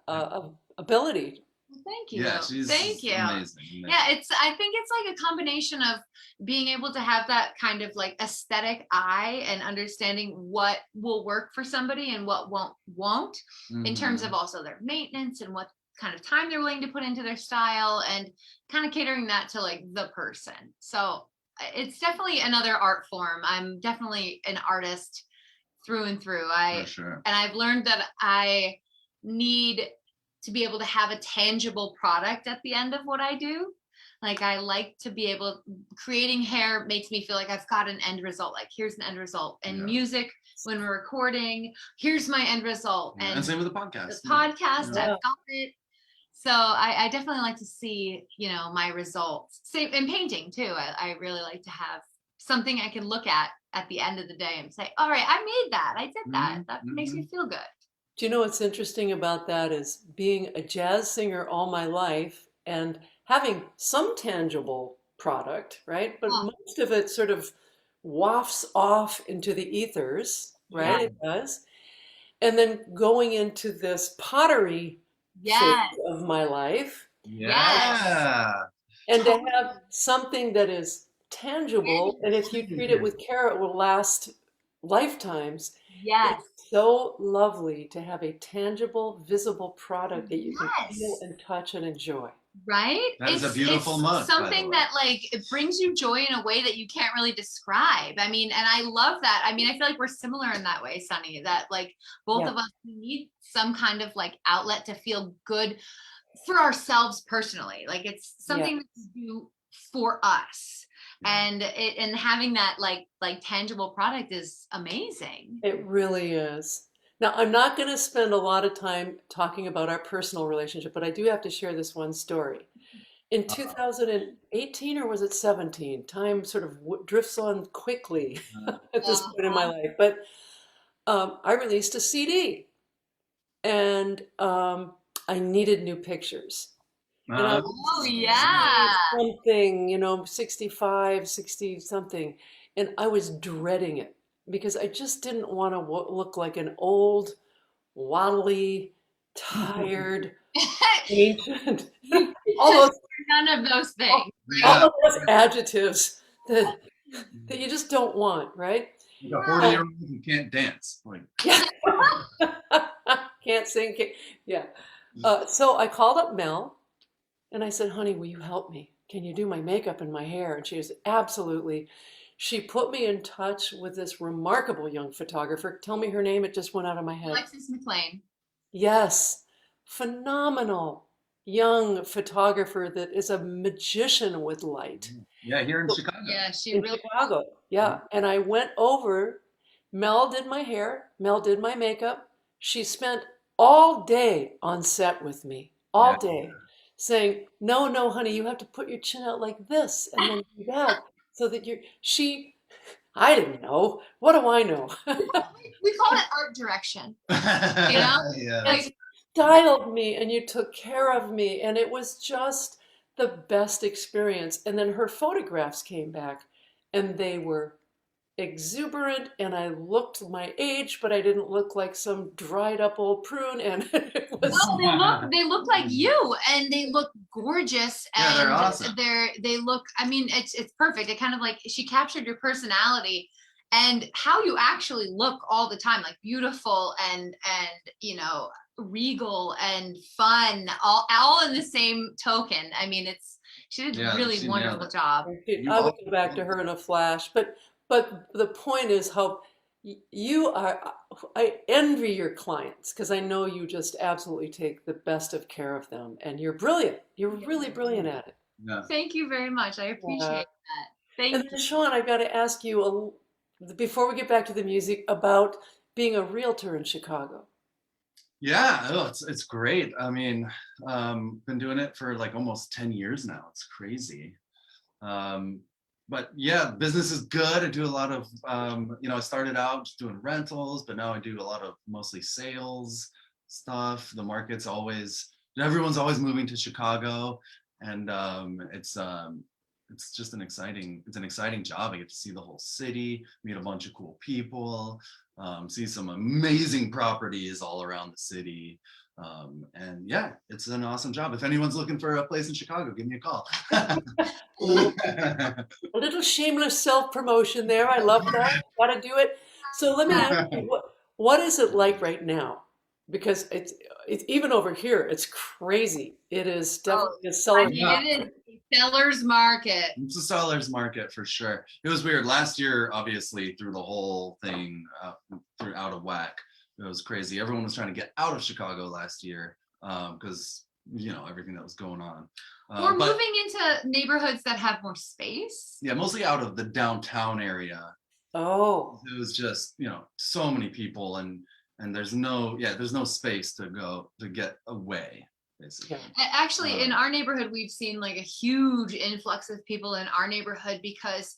S1: ability.
S2: Thank you.
S3: Yeah, she's
S2: Thank you.
S3: amazing.
S2: Yeah, I think it's like a combination of being able to have that kind of like aesthetic eye and understanding what will work for somebody and what won't in terms of also their maintenance and what kind of time they're willing to put into their style, and kind of catering that to like the person. So it's definitely another art form. I'm definitely an artist through and through.
S3: For sure.
S2: And I've learned that I need to be able to have a tangible product at the end of what I do. Like, I like to be able, creating hair makes me feel like I've got an end result. Like, here's an end result. And music, when we're recording, here's my end result.
S3: And same with the podcast.
S2: The podcast, I've got it. So I definitely like to see, my results. Same in painting too. I really like to have something I can look at the end of the day and say, all right, I made that. I did that. That makes me feel good.
S1: Do you know what's interesting about that is being a jazz singer all my life and having some tangible product, right? But most of it sort of wafts off into the ethers, right?
S2: Yeah.
S1: It does. And then going into this pottery phase of my life.
S3: Yeah.
S1: And to have something that is tangible, and if you treat it with care, it will last lifetimes.
S2: Yes.
S1: It's so lovely to have a tangible, visible product that you can feel and touch and enjoy.
S2: Right?
S3: That is a beautiful mug.
S2: Something that like it brings you joy in a way that you can't really describe. I mean, and I love that. I mean, I feel like we're similar in that way, Sunny, that like both of us need some kind of like outlet to feel good for ourselves personally. Like, it's something that we do for us. And having that like tangible product is amazing.
S1: It really is. Now, I'm not going to spend a lot of time talking about our personal relationship, but I do have to share this one story. in 2018, or was it 17? Time sort of drifts on quickly at this point in my life. But I released a CD, and I needed new pictures. And I
S3: Uh,
S2: Oh
S1: was
S2: yeah.
S1: something, 65, 60 something. And I was dreading it because I just didn't want to look like an old, waddly, tired, ancient. All
S2: Because
S1: those,
S2: none of those
S1: all,
S2: things.
S1: all
S3: yeah,
S1: of those adjectives that you just don't want, right?
S3: like a
S1: Uh,
S3: 40-year-old who can't dance. Like,
S1: yeah. Can't sing. Yeah. So I called up Mel and I said, honey, will you help me? Can you do my makeup and my hair? And she was absolutely. She put me in touch with this remarkable young photographer. Tell me her name, it just went out of my head.
S2: Alexis McLean.
S1: Yes, phenomenal young photographer that is a magician with light
S3: yeah, here in
S1: So,
S3: Chicago.
S2: Yeah, she
S1: in
S2: really.
S1: Chicago. Yeah. And I went over, Mel did my hair, Mel did my makeup. She spent all day on set with me,
S3: Yeah.
S1: all day, saying, no, no, honey, you have to put your chin out like this and then do that so that I didn't know. What do I know?
S2: We call it art direction. You know?
S3: Yeah.
S1: And
S2: Like
S1: styled me and you took care of me and it was just the best experience. And then her photographs came back and they were exuberant and I looked my age, but I didn't look like some dried up old prune and it was
S2: no, they look like you and they look gorgeous
S3: Yeah, they're
S2: and
S3: awesome.
S2: they look, I mean, it's perfect. It kind of like she captured your personality and how you actually look all the time, like beautiful and regal and fun, all in the same token. I mean, she did a
S3: Yeah,
S2: really
S3: she nailed
S2: wonderful
S3: it.
S2: job.
S3: You
S1: I would
S3: all.
S1: go back to her in a flash, but the point is how you are. I envy your clients because I know you just absolutely take the best of care of them, and you're brilliant. You're really brilliant at it.
S3: Yeah.
S2: Thank you very much. I
S1: Uh,
S2: appreciate that.
S1: and
S2: Thank you.
S1: then Sean, I've got to ask you before we get back to the music about being a realtor in Chicago.
S3: Yeah, oh, it's great. I mean, been doing it for like almost 10 years now. It's crazy. Um, but yeah, business is good. I do a lot of, I started out just doing rentals, but now I do a lot of mostly sales stuff. Everyone's always moving to Chicago, and it's just it's an exciting job. I get to see the whole city, meet a bunch of cool people, see some amazing properties all around the city. And yeah, it's an awesome job. If anyone's looking for a place in Chicago, give me a call.
S1: A little, a little shameless self-promotion there. I love that. Got to do it. So let me ask you, what is it like right now? Because it's even over here, it's crazy. It is
S2: Oh,
S1: definitely a
S2: I
S1: seller's
S2: mean,
S3: Yeah,
S2: it is a seller's market.
S3: it's a seller's market for sure. It was weird last year, obviously, through the whole thing, through out of whack. It was crazy. Everyone was trying to get out of Chicago last year because everything that was going on.
S2: We're
S3: But
S2: moving into neighborhoods that have more space.
S3: yeah, mostly out of the downtown area.
S1: Oh,
S3: It was just so many people, and there's no space to go to get away, basically.
S1: yeah.
S2: Actually, in
S3: Um,
S2: our neighborhood, we've seen like a huge influx of people in our neighborhood because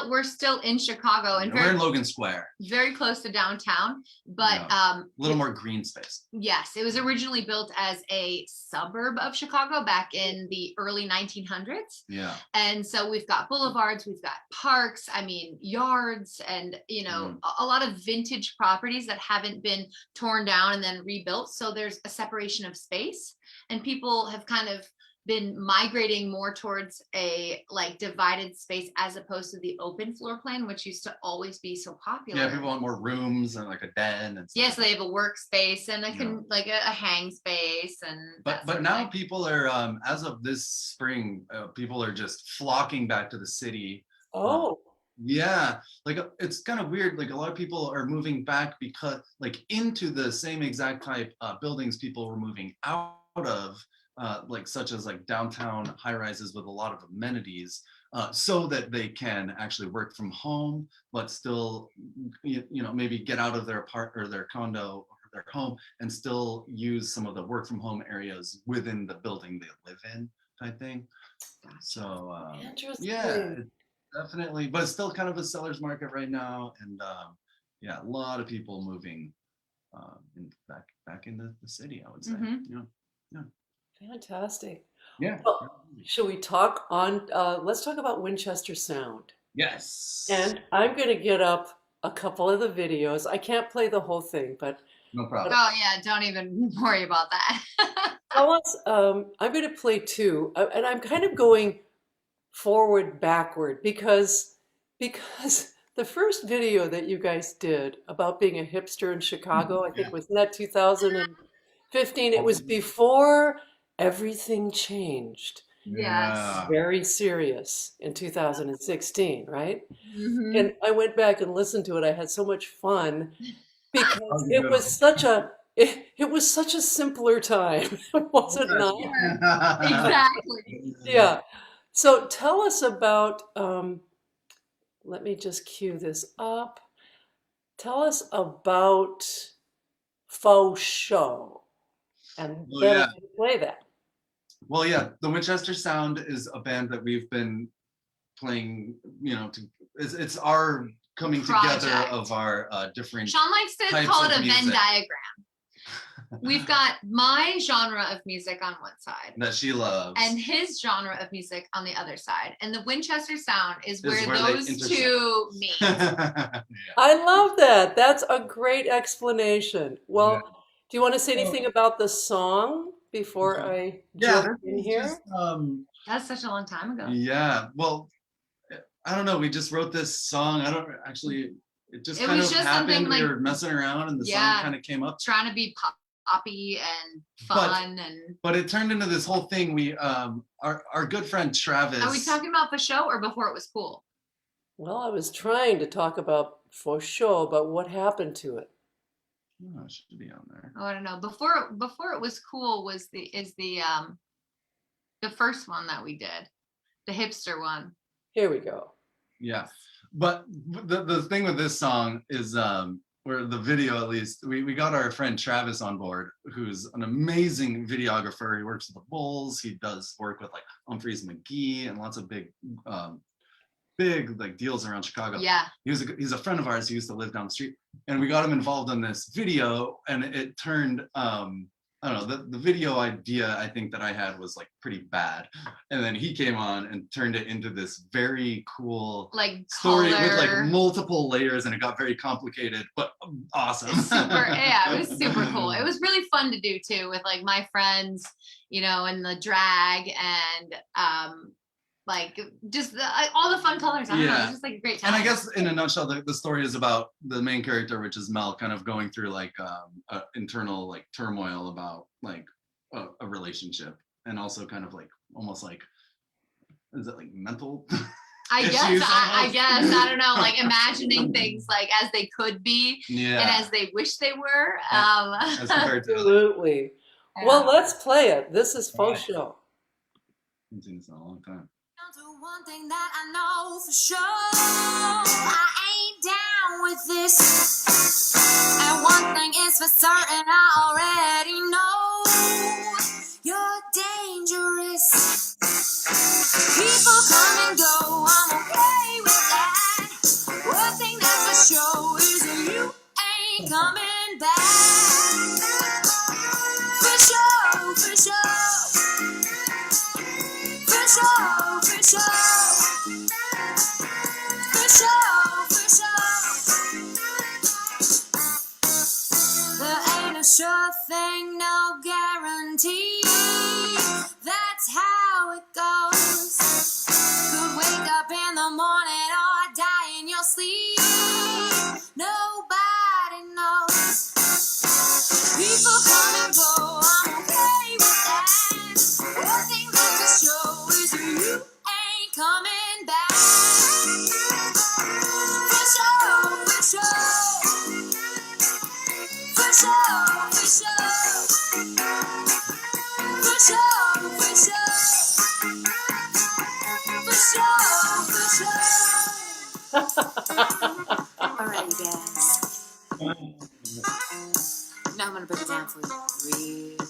S2: we're still in Chicago and
S3: we're in
S2: very,
S3: Logan Square.
S2: very close to downtown. But
S3: A little more green space.
S2: yes, it was originally built as a suburb of Chicago back in the early 1900s.
S3: Yeah.
S2: And so we've got boulevards, we've got parks, I mean, yards, and, a lot of vintage properties that haven't been torn down and then rebuilt. So there's a separation of space, and people have kind of been migrating more towards a like divided space as opposed to the open floor plan, which used to always be so popular.
S3: Yeah, people want more rooms and like a den and stuff.
S2: Yes, they have a workspace and like a hang space and.
S3: But now people are as of this spring, people are just flocking back to the city.
S1: Oh,
S3: Yeah, like it's kind of weird. Like a lot of people are moving back because like into the same exact type buildings people were moving out of, like such as like downtown high rises with a lot of amenities, so that they can actually work from home, but still, maybe get out of their apartment or their condo or their home and still use some of the work from home areas within the building they live in. type thing.
S2: Gotcha.
S3: So
S1: Interesting.
S3: yeah, definitely, but it's still kind of a seller's market right now, and yeah, a lot of people moving back into the city, I would say.
S2: Mhm.
S3: Yeah,
S1: Fantastic.
S3: yeah.
S1: Well, shall we talk on, let's talk about Winchester Sound.
S3: Yes.
S1: And I'm going to get up a couple of the videos. I can't play the whole thing, but
S3: No problem.
S2: Oh yeah, don't even worry about that.
S1: tell us, I'm going to play two, and I'm kind of going forward, backward, because the first video that you guys did about being a hipster in Chicago, I think
S3: Yeah.
S1: was that 2015. It was before everything changed.
S2: Yes.
S1: Very serious in 2016, right?
S2: Mhm.
S1: And I went back and listened to it. I had so much fun because
S3: Oh,
S1: it
S3: good.
S1: was such a it was such a simpler time, was it not?
S2: Exactly.
S1: Yeah. So tell us about, let me just cue this up. Tell us about Faux Show. And
S3: Oh
S1: then
S3: yeah.
S1: I'm going to play that.
S3: Well, yeah, the Winchester Sound is a band that we've been playing, it's our coming together
S2: Project.
S3: of our different
S2: Sean likes to
S3: types
S2: call it
S3: of
S2: a Venn
S3: music.
S2: diagram. We've got my genre of music on one side
S3: that she loves.
S2: and his genre of music on the other side. And the Winchester Sound is where
S3: where they
S2: those
S3: intersect.
S2: two meet.
S3: Yeah.
S1: I love that. That's a great explanation. Well,
S3: Yeah.
S1: do you want to say anything about the song before I
S3: Yeah,
S1: jump in
S3: it's
S1: here?
S3: just,
S2: That's such a long time ago.
S3: yeah, well, I don't know. We just wrote this song. I don't actually. It just
S2: It
S3: kind
S2: was
S3: of
S2: just
S3: happened.
S2: something
S3: We
S2: like-
S3: were messing around, and the
S2: Yeah.
S3: song kind of came up.
S2: Trying to be poppy and fun
S3: But it turned into this whole thing. We our good friend Travis.
S2: Are we talking about the show or before it was cool?
S1: Well, I was trying to talk about Faux Show, but what happened to it?
S3: Oh, it should be on there.
S2: Oh, I don't know. Before it was cool was the first one that we did, the hipster one.
S1: Here we go.
S3: Yeah, but the thing with this song is where the video, at least, we got our friend Travis on board, who's an amazing videographer. He works with the Bulls. He does work with like Humphreys McGee and lots of big like deals around Chicago.
S2: Yeah.
S3: He's a friend of ours. He used to live down the street, and we got him involved in this video, and it turned I don't know, the video idea I think that I had was like pretty bad, and then he came on and turned it into this very cool
S2: like
S3: story
S2: color.
S3: with like multiple layers, and it got very complicated but awesome.
S2: Yeah, it was super cool. It was really fun to do too with like my friends, and the drag and like just all the fun colors. I don't know, it was just like a great time.
S3: And I guess in a nutshell, the story is about the main character, which is Mel, kind of going through like internal like turmoil about like a relationship, and also kind of like almost like, is it like mental?
S2: I guess
S3: issues
S2: I
S3: almost?
S2: guess I don't know, like imagining things like as they could be
S3: Yeah.
S2: and as they wish they were.
S3: As compared to
S1: Absolutely.
S2: Yeah.
S1: Well, let's play it. This is Faux Show.
S3: I've seen this in a long time.
S4: One thing that I know for sure, I ain't down with this. And one thing is for certain, I already know you're dangerous. People come and go, I'm okay with that. One thing that's for sure is that you ain't coming back. For sure, for sure. For sure, for sure. For sure, for sure. There ain't a sure thing, no guarantee. That's how it goes. Could wake up in the morning or die in your sleep. Nobody knows. People come and go, I'm okay with that. One thing that's for sure is you ain't coming back. For sure, for sure. For sure, for sure. For sure, for sure. For sure, for sure. Alright, you guys. Now I'm gonna break it down for you real quick.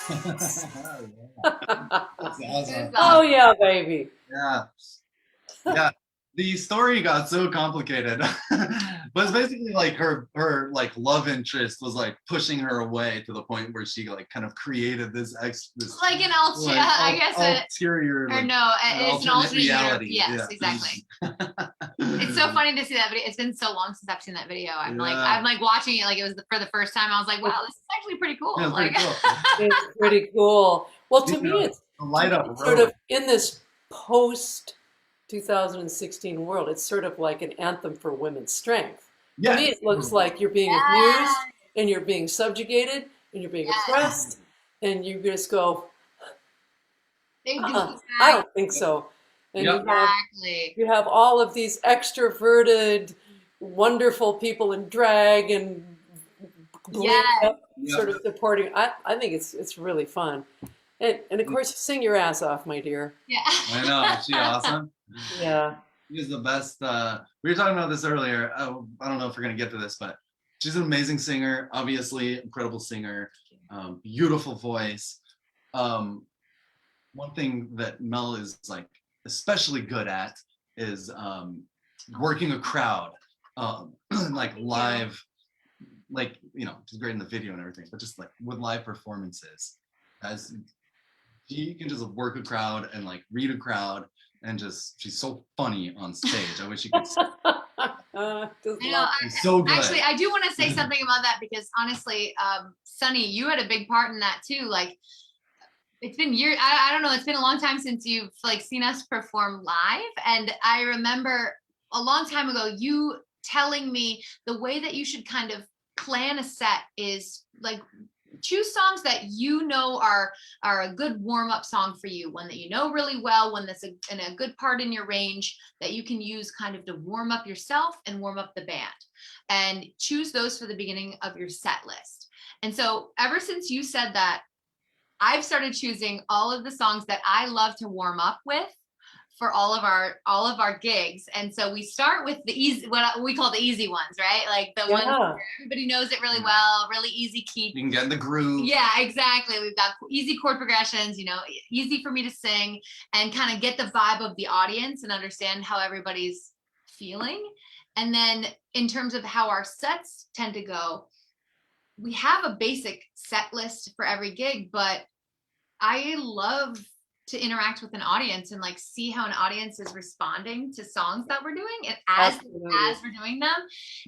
S3: That's awesome.
S1: Oh yeah, baby.
S3: Yeah. Yeah. The story got so complicated. But it's basically like her like love interest was like pushing her away to the point where she like kind of created this
S2: Like an I guess
S3: ulterior
S2: or
S3: like,
S2: no, it's an alternate
S3: reality.
S2: Yes,
S3: Yeah.
S2: exactly. It's so funny to see that video. It's been so long since I've seen that video. I'm like watching it like it was for the first time. I was like, wow, this is actually pretty cool.
S3: Yeah,
S2: like
S3: pretty cool.
S1: It's pretty cool. Well, to me, it's
S3: light up
S1: sort of in this post 2016 world. It's sort of like an anthem for women's strength. To me, it looks like you're being abused and you're being subjugated and you're being oppressed, and you just go, I don't think so. And you have all of these extroverted, wonderful people in drag and sort of supporting. I think it's really fun. And of course, you sing your ass off, my dear.
S2: Yeah.
S3: I know. Is she awesome?
S1: Yeah.
S3: She's the best. We were talking about this earlier. I don't know if we're going to get to this, but she's an amazing singer, obviously, incredible singer, beautiful voice. One thing that Mel is like especially good at is working a crowd, like live, like, you know, she's great in the video and everything, but just like with live performances, as she can just work a crowd and like read a crowd, and just she's so funny on stage. I wish you could see. She's so good.
S2: Actually, I do want to say something about that because honestly, Sunny, you had a big part in that too. Like, it's been years. I don't know. It's been a long time since you've like seen us perform live, and I remember a long time ago you telling me the way that you should kind of plan a set is like choose songs that you know are a good warm-up song for you, one that you know really well, one that's in a good part in your range that you can use kind of to warm up yourself and warm up the band, and choose those for the beginning of your set list. And so ever since you said that, I've started choosing all of the songs that I love to warm up with for all of our gigs. And so we start with the easy, what we call the easy ones, right? Like the ones where everybody knows it really well, really easy key.
S3: You can get in the groove.
S2: Yeah, exactly. We've got easy chord progressions, you know, easy for me to sing and kind of get the vibe of the audience and understand how everybody's feeling. And then in terms of how our sets tend to go, we have a basic set list for every gig, but I love to interact with an audience and like see how an audience is responding to songs that we're doing and as we're doing them.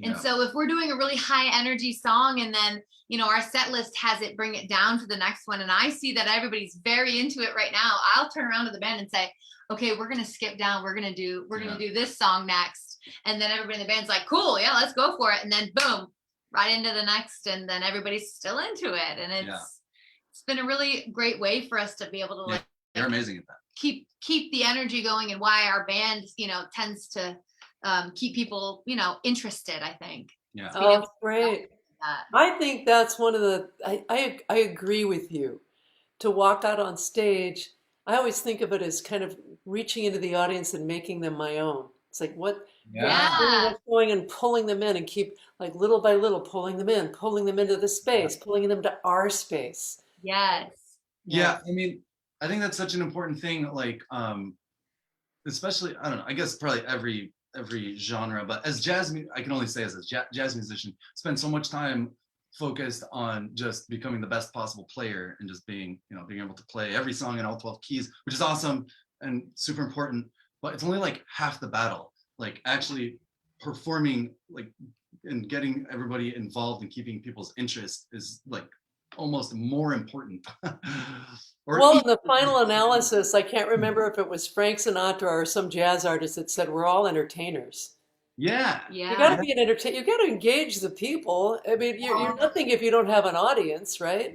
S2: And so if we're doing a really high energy song and then, you know, our set list has it bring it down to the next one, and I see that everybody's very into it right now, I'll turn around to the band and say, okay, we're going to skip down. We're going to do this song next. And then everybody in the band's like, cool, yeah, let's go for it. And then boom, right into the next. And then everybody's still into it. And it's been a really great way for us to be able to like,
S3: they're amazing at that.
S2: Keep the energy going, and why our band, you know, tends to keep people, you know, interested, I think.
S3: Yeah.
S1: Oh, that's great. I think that's one of the, I agree with you. To walk out on stage, I always think of it as kind of reaching into the audience and making them my own. It's like what's going and pulling them in and keep like little by little pulling them into the space, pulling them to our space.
S2: Yes.
S3: Yeah, I mean, I think that's such an important thing, like, especially, I don't know, I guess probably every genre, but as I can only say as a jazz musician, spend so much time focused on just becoming the best possible player and just being able to play every song in all 12 keys, which is awesome and super important, but it's only like half the battle. Like actually performing like and getting everybody involved and keeping people's interest is like almost more important.
S1: Well, in the final analysis, I can't remember if it was Frank Sinatra or some jazz artist that said we're all entertainers.
S3: Yeah.
S1: You got to be an entertainer. You got to engage the people. I mean, you're nothing if you don't have an audience, right?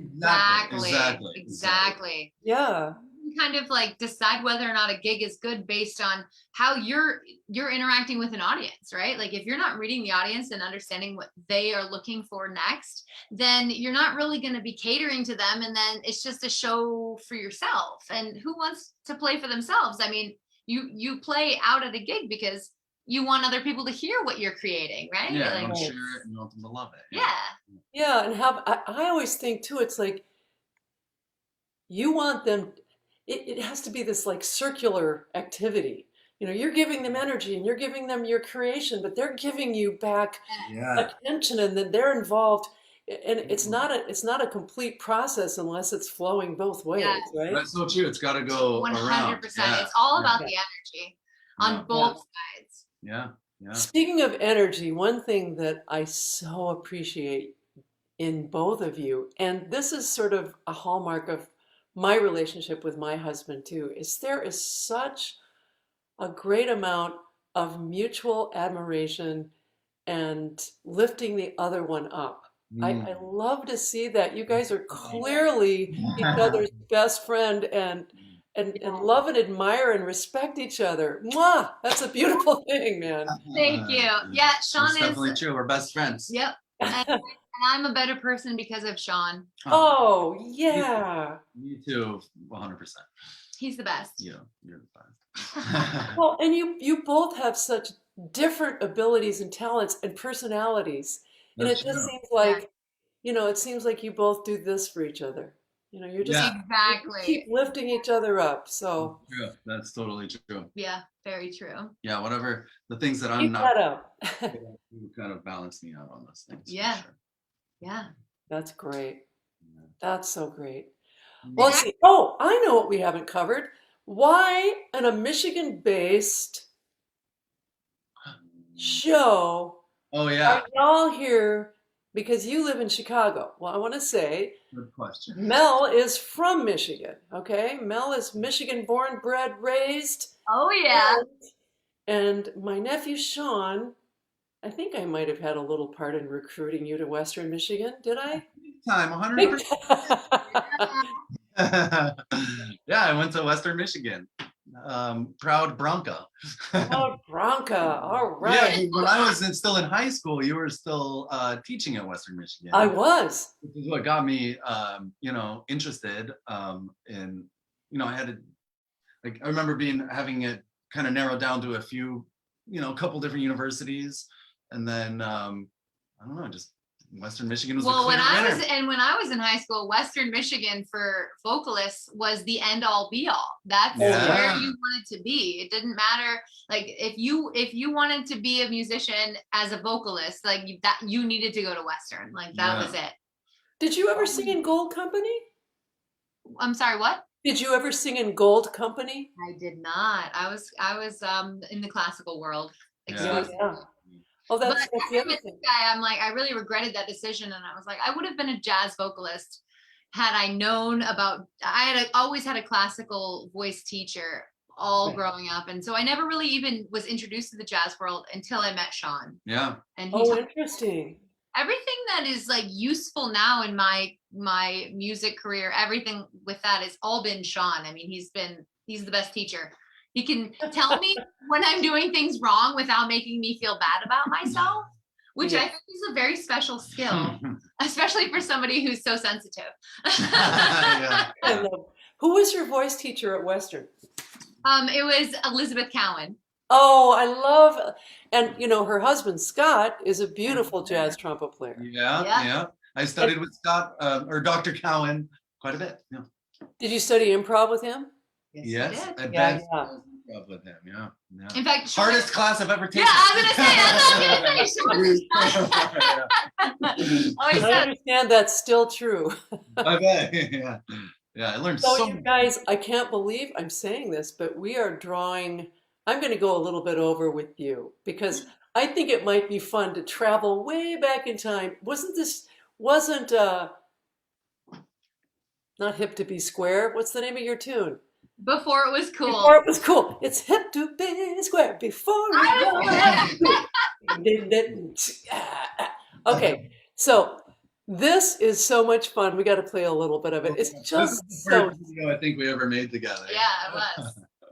S2: Exactly.
S1: Yeah.
S2: Kind of like decide whether or not a gig is good based on how you're interacting with an audience, right? Like if you're not reading the audience and understanding what they are looking for next, then you're not really going to be catering to them, and then it's just a show for yourself. And who wants to play for themselves? I mean, you play out at a gig because you want other people to hear what you're creating, right?
S3: Yeah,
S2: like,
S3: I'm sure you want them to love it.
S2: Yeah.
S1: Yeah, and I always think too, it's like you want them, it has to be this like circular activity. You know, you're giving them energy and you're giving them your creation, but they're giving you back
S3: Yeah.
S1: attention, and then they're involved. And it's not a complete process unless it's flowing both ways,
S2: Yeah.
S1: right?
S3: That's so true. It's got to go
S2: 100%.
S3: around. Yeah.
S2: It's all about
S1: Yeah.
S2: the energy
S3: Yeah.
S2: on both sides.
S3: Yeah. Yeah.
S1: Speaking of energy, one thing that I so appreciate in both of you, and this is sort of a hallmark of my relationship with my husband too, is there is such a great amount of mutual admiration and lifting the other one up. I love to see that. You guys are clearly each other's best friend, and love and admire and respect each other. Mwah! That's a beautiful thing, man.
S2: Thank you. Yeah, Sean
S3: It's definitely
S2: is.
S3: true. We're best friends.
S2: Yep. And I'm a better person because of Sean.
S1: Oh, yeah.
S3: Me too. 100%.
S2: He's the best.
S3: Yeah, you're the best.
S1: Well, and you both have such different abilities and talents and personalities. And
S3: That's
S1: it just
S3: true.
S1: seems like, it seems like you both do this for each other. You're just
S3: Yeah.
S1: you
S2: Exactly.
S1: keep lifting each other up. So
S3: True. That's totally true.
S2: Yeah, very true.
S3: Yeah, whatever the things that I'm
S1: keep
S3: not,
S1: that up.
S3: you kind of balance me out on those things. for
S2: Yeah.
S3: sure.
S2: Yeah.
S1: That's great.
S3: Yeah.
S1: That's so great.
S3: Mm.
S1: Well, let's see. Oh, I know what we haven't covered. Why in a Michigan-based show
S3: Oh yeah,
S1: are y'all here? Because you live in Chicago. Well, I want to say
S3: good question.
S1: Mel is from Michigan. Okay, Mel is Michigan-born, bred, raised.
S2: Oh yeah.
S1: And my nephew Sean, I think I might have had a little part in recruiting you to Western Michigan. Did I?
S3: Time, 100%. Yeah, I went to Western Michigan. Proud Bronco.
S1: Oh, Bronca. All
S3: Yeah,
S1: right.
S3: when I was still in high school, you were still teaching at Western Michigan.
S1: I was.
S3: Which is what got me, interested in, I had to, like, I remember having it kind of narrowed down to a few, a couple different universities, and then I don't know, just Western Michigan was a
S2: Well,
S3: clear winner.
S2: when I was in high school, Western Michigan for vocalists was the end all be all. That's
S3: Yeah.
S2: where you wanted to be. It didn't matter, like if you wanted to be a musician as a vocalist, like that you needed to go to Western. Like that was it.
S1: Did you ever sing in Gold Company?
S2: I'm sorry, what?
S1: Did you ever sing in Gold Company?
S2: I did not. I was in the classical world.
S3: Yeah.
S2: exclusively.
S1: Yeah. Oh,
S2: But
S1: that's the
S2: after I
S1: other
S2: met
S1: thing.
S2: this guy, I'm like, I really regretted that decision, and I was like, I would have been a jazz vocalist had I known about. Always had a classical voice teacher all
S1: Right.
S2: growing up, and so I never really even was introduced to the jazz world until I met Sean,
S3: Yeah.
S2: and he
S1: Oh,
S2: taught me
S1: interesting.
S2: everything that is like useful now in my music career. Everything with that has all been Sean. I mean, he's the best teacher. He can tell me when I'm doing things wrong without making me feel bad about myself, which I think is a very special skill, especially for somebody who's so sensitive.
S3: Yeah.
S1: I love- Who was your voice teacher at Western?
S2: It was Elizabeth Cowan.
S1: Oh, I love, and her husband Scott is a beautiful jazz trumpet player.
S3: Yeah,
S2: Yeah.
S3: yeah. I studied with Scott or Dr. Cowan quite a bit. Yeah.
S1: Did you study improv with him?
S3: Yes,
S2: I did.
S3: advanced
S1: Yeah.
S3: improv with him. Yeah, yeah.
S2: In fact, Sean,
S3: Hardest class I've ever taken.
S2: yeah, I was gonna say, always
S1: I
S2: said,
S1: understand that's still true.
S3: I bet. Yeah, yeah. I learned
S1: So
S3: so
S1: you
S3: much.
S1: guys, I can't believe I'm saying this, but we are drawing, I'm going to go a little bit over with you because I think it might be fun to travel way back in time. Wasn't not hip to be square. What's the name of your tune?
S2: before it was cool.
S1: Before it was cool. It's hip to be square before Okay, so this is so much fun. We got to play a little bit of it. It's
S3: This
S1: just
S3: is the
S1: so
S3: first video I think we ever made together.
S2: Yeah,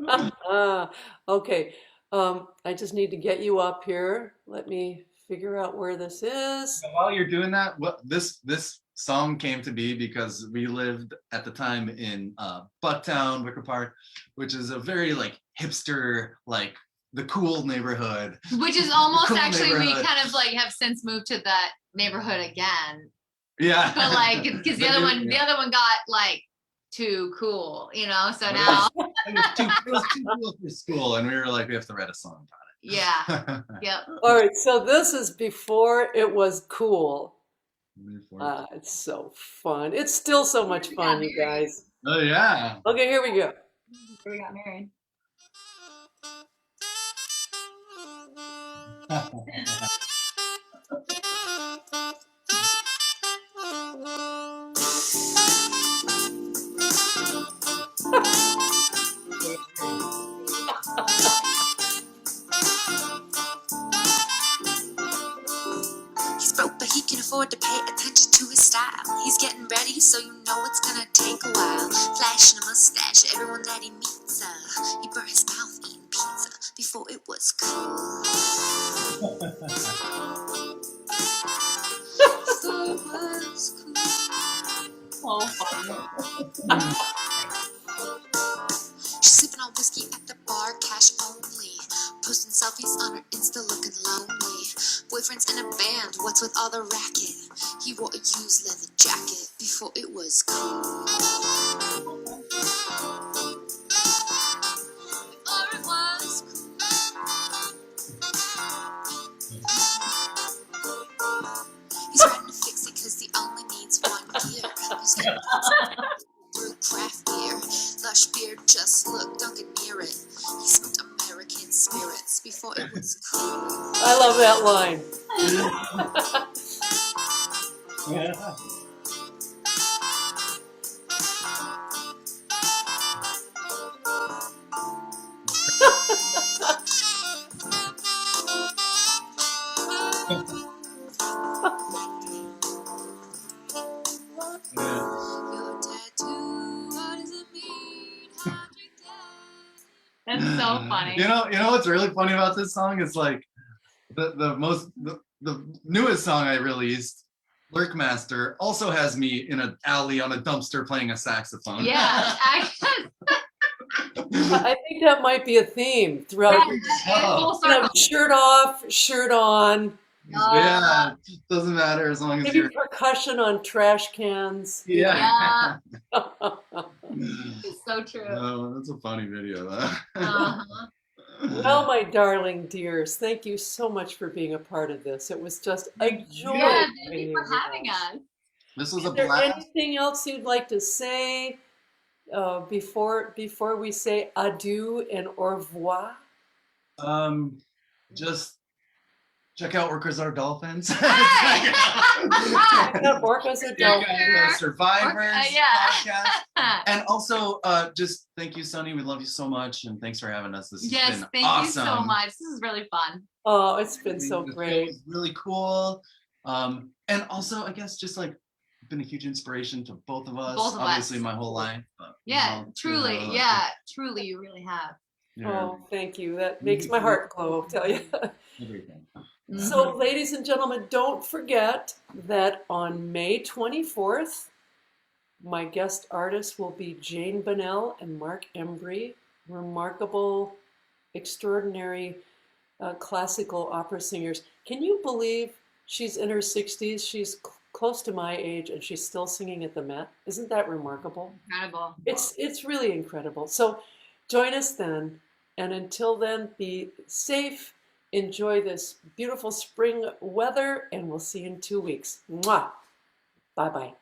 S2: it was.
S1: okay. I just need to get you up here. Let me figure out where this is.
S3: So while you're doing that, this song came to be because we lived at the time in Bucktown, Wicker Park, which is a very like hipster, like the cool neighborhood.
S2: Which is almost
S3: Cool
S2: actually, we
S3: neighborhood.
S2: kind of like have since moved to that neighborhood again.
S3: Yeah.
S2: But like, because the other one got like too cool, you know. So
S3: But
S2: now,
S3: it was too cool for school, and we were like, we have to write a song
S2: yeah,
S3: about it.
S2: yep.
S1: All right, so this is before it was cool.
S3: 2014.
S1: It's so fun. It's still so much fun, you guys.
S3: Oh yeah.
S1: Okay, here we go.
S2: We got married.
S4: He's broke, but he can afford to pay attention to his style. He's getting ready, so you know it's gonna take a while. Flashing a mustache, everyone that he meets. He burnt his mouth eating pizza before it was cool. Before it was cool.
S2: So fun.
S4: She's sipping on whiskey at the bar, cash only. Posting selfies on her Insta looking lonely. Boyfriend's in a band, what's with all the racket? He wore a used leather jacket before it was cool. Before it was cool. He's riding a fixie cause he only needs one gear. He's getting through craft beer. Lush beer, just look, don't get near it. He smoked American spirits before it was cool.
S1: I love that line.
S4: Your tattoo, what does it mean? How'd you get it?
S2: That's so funny.
S3: You know what's really funny about this song is like the newest song I released, Lurkmaster, also has me in an alley on a dumpster playing a saxophone.
S2: Yeah,
S1: I think that might be a theme throughout.
S2: full
S1: You know,
S2: circle.
S1: shirt off, shirt on,
S3: Yeah, it doesn't matter as long as
S1: maybe
S3: you're.
S1: percussion on trash cans.
S3: Yeah.
S2: It's so true.
S3: Oh, that's a funny video though.
S2: Uh-huh.
S1: Well, my darling dears, thank you so much for being a part of this. It was just a joy.
S2: Yeah, thank
S1: having
S2: you for
S1: with
S2: having
S1: us.
S2: us.
S3: This was a
S1: Is there
S3: blast.
S1: anything else you'd like to say before we say adieu and au revoir?
S3: Just check out Workers Are Dolphins.
S1: Check out Orcas or
S3: Check out the
S1: Dolphins.
S3: Survivors
S2: yeah.
S3: podcast. And also, just thank you, Sonny. We love you so much, and thanks for having us. This has
S2: Yes,
S3: been
S2: thank
S3: awesome.
S2: you so much. This is really fun.
S1: Oh, it's been so
S3: The show
S1: great.
S3: was really cool. And also, I guess just like been a huge inspiration to both of us.
S2: Both of us.
S3: Obviously, my whole life. But, you
S2: Yeah,
S3: know,
S2: truly.
S3: you know,
S2: Yeah, truly, you really have.
S1: Oh, thank you. That makes my heart glow, I'll tell you.
S3: Everything.
S1: So, ladies and gentlemen, don't forget that on May 24th, my guest artists will be Jane Bunnell and Mark Embry, remarkable, extraordinary classical opera singers. Can you believe she's in her 60s? She's close to my age, and she's still singing at the Met. Isn't that remarkable?
S2: Incredible.
S1: It's really incredible. So join us then, and until then, be safe. Enjoy this beautiful spring weather, and we'll see you in 2 weeks. Mwah! Bye-bye.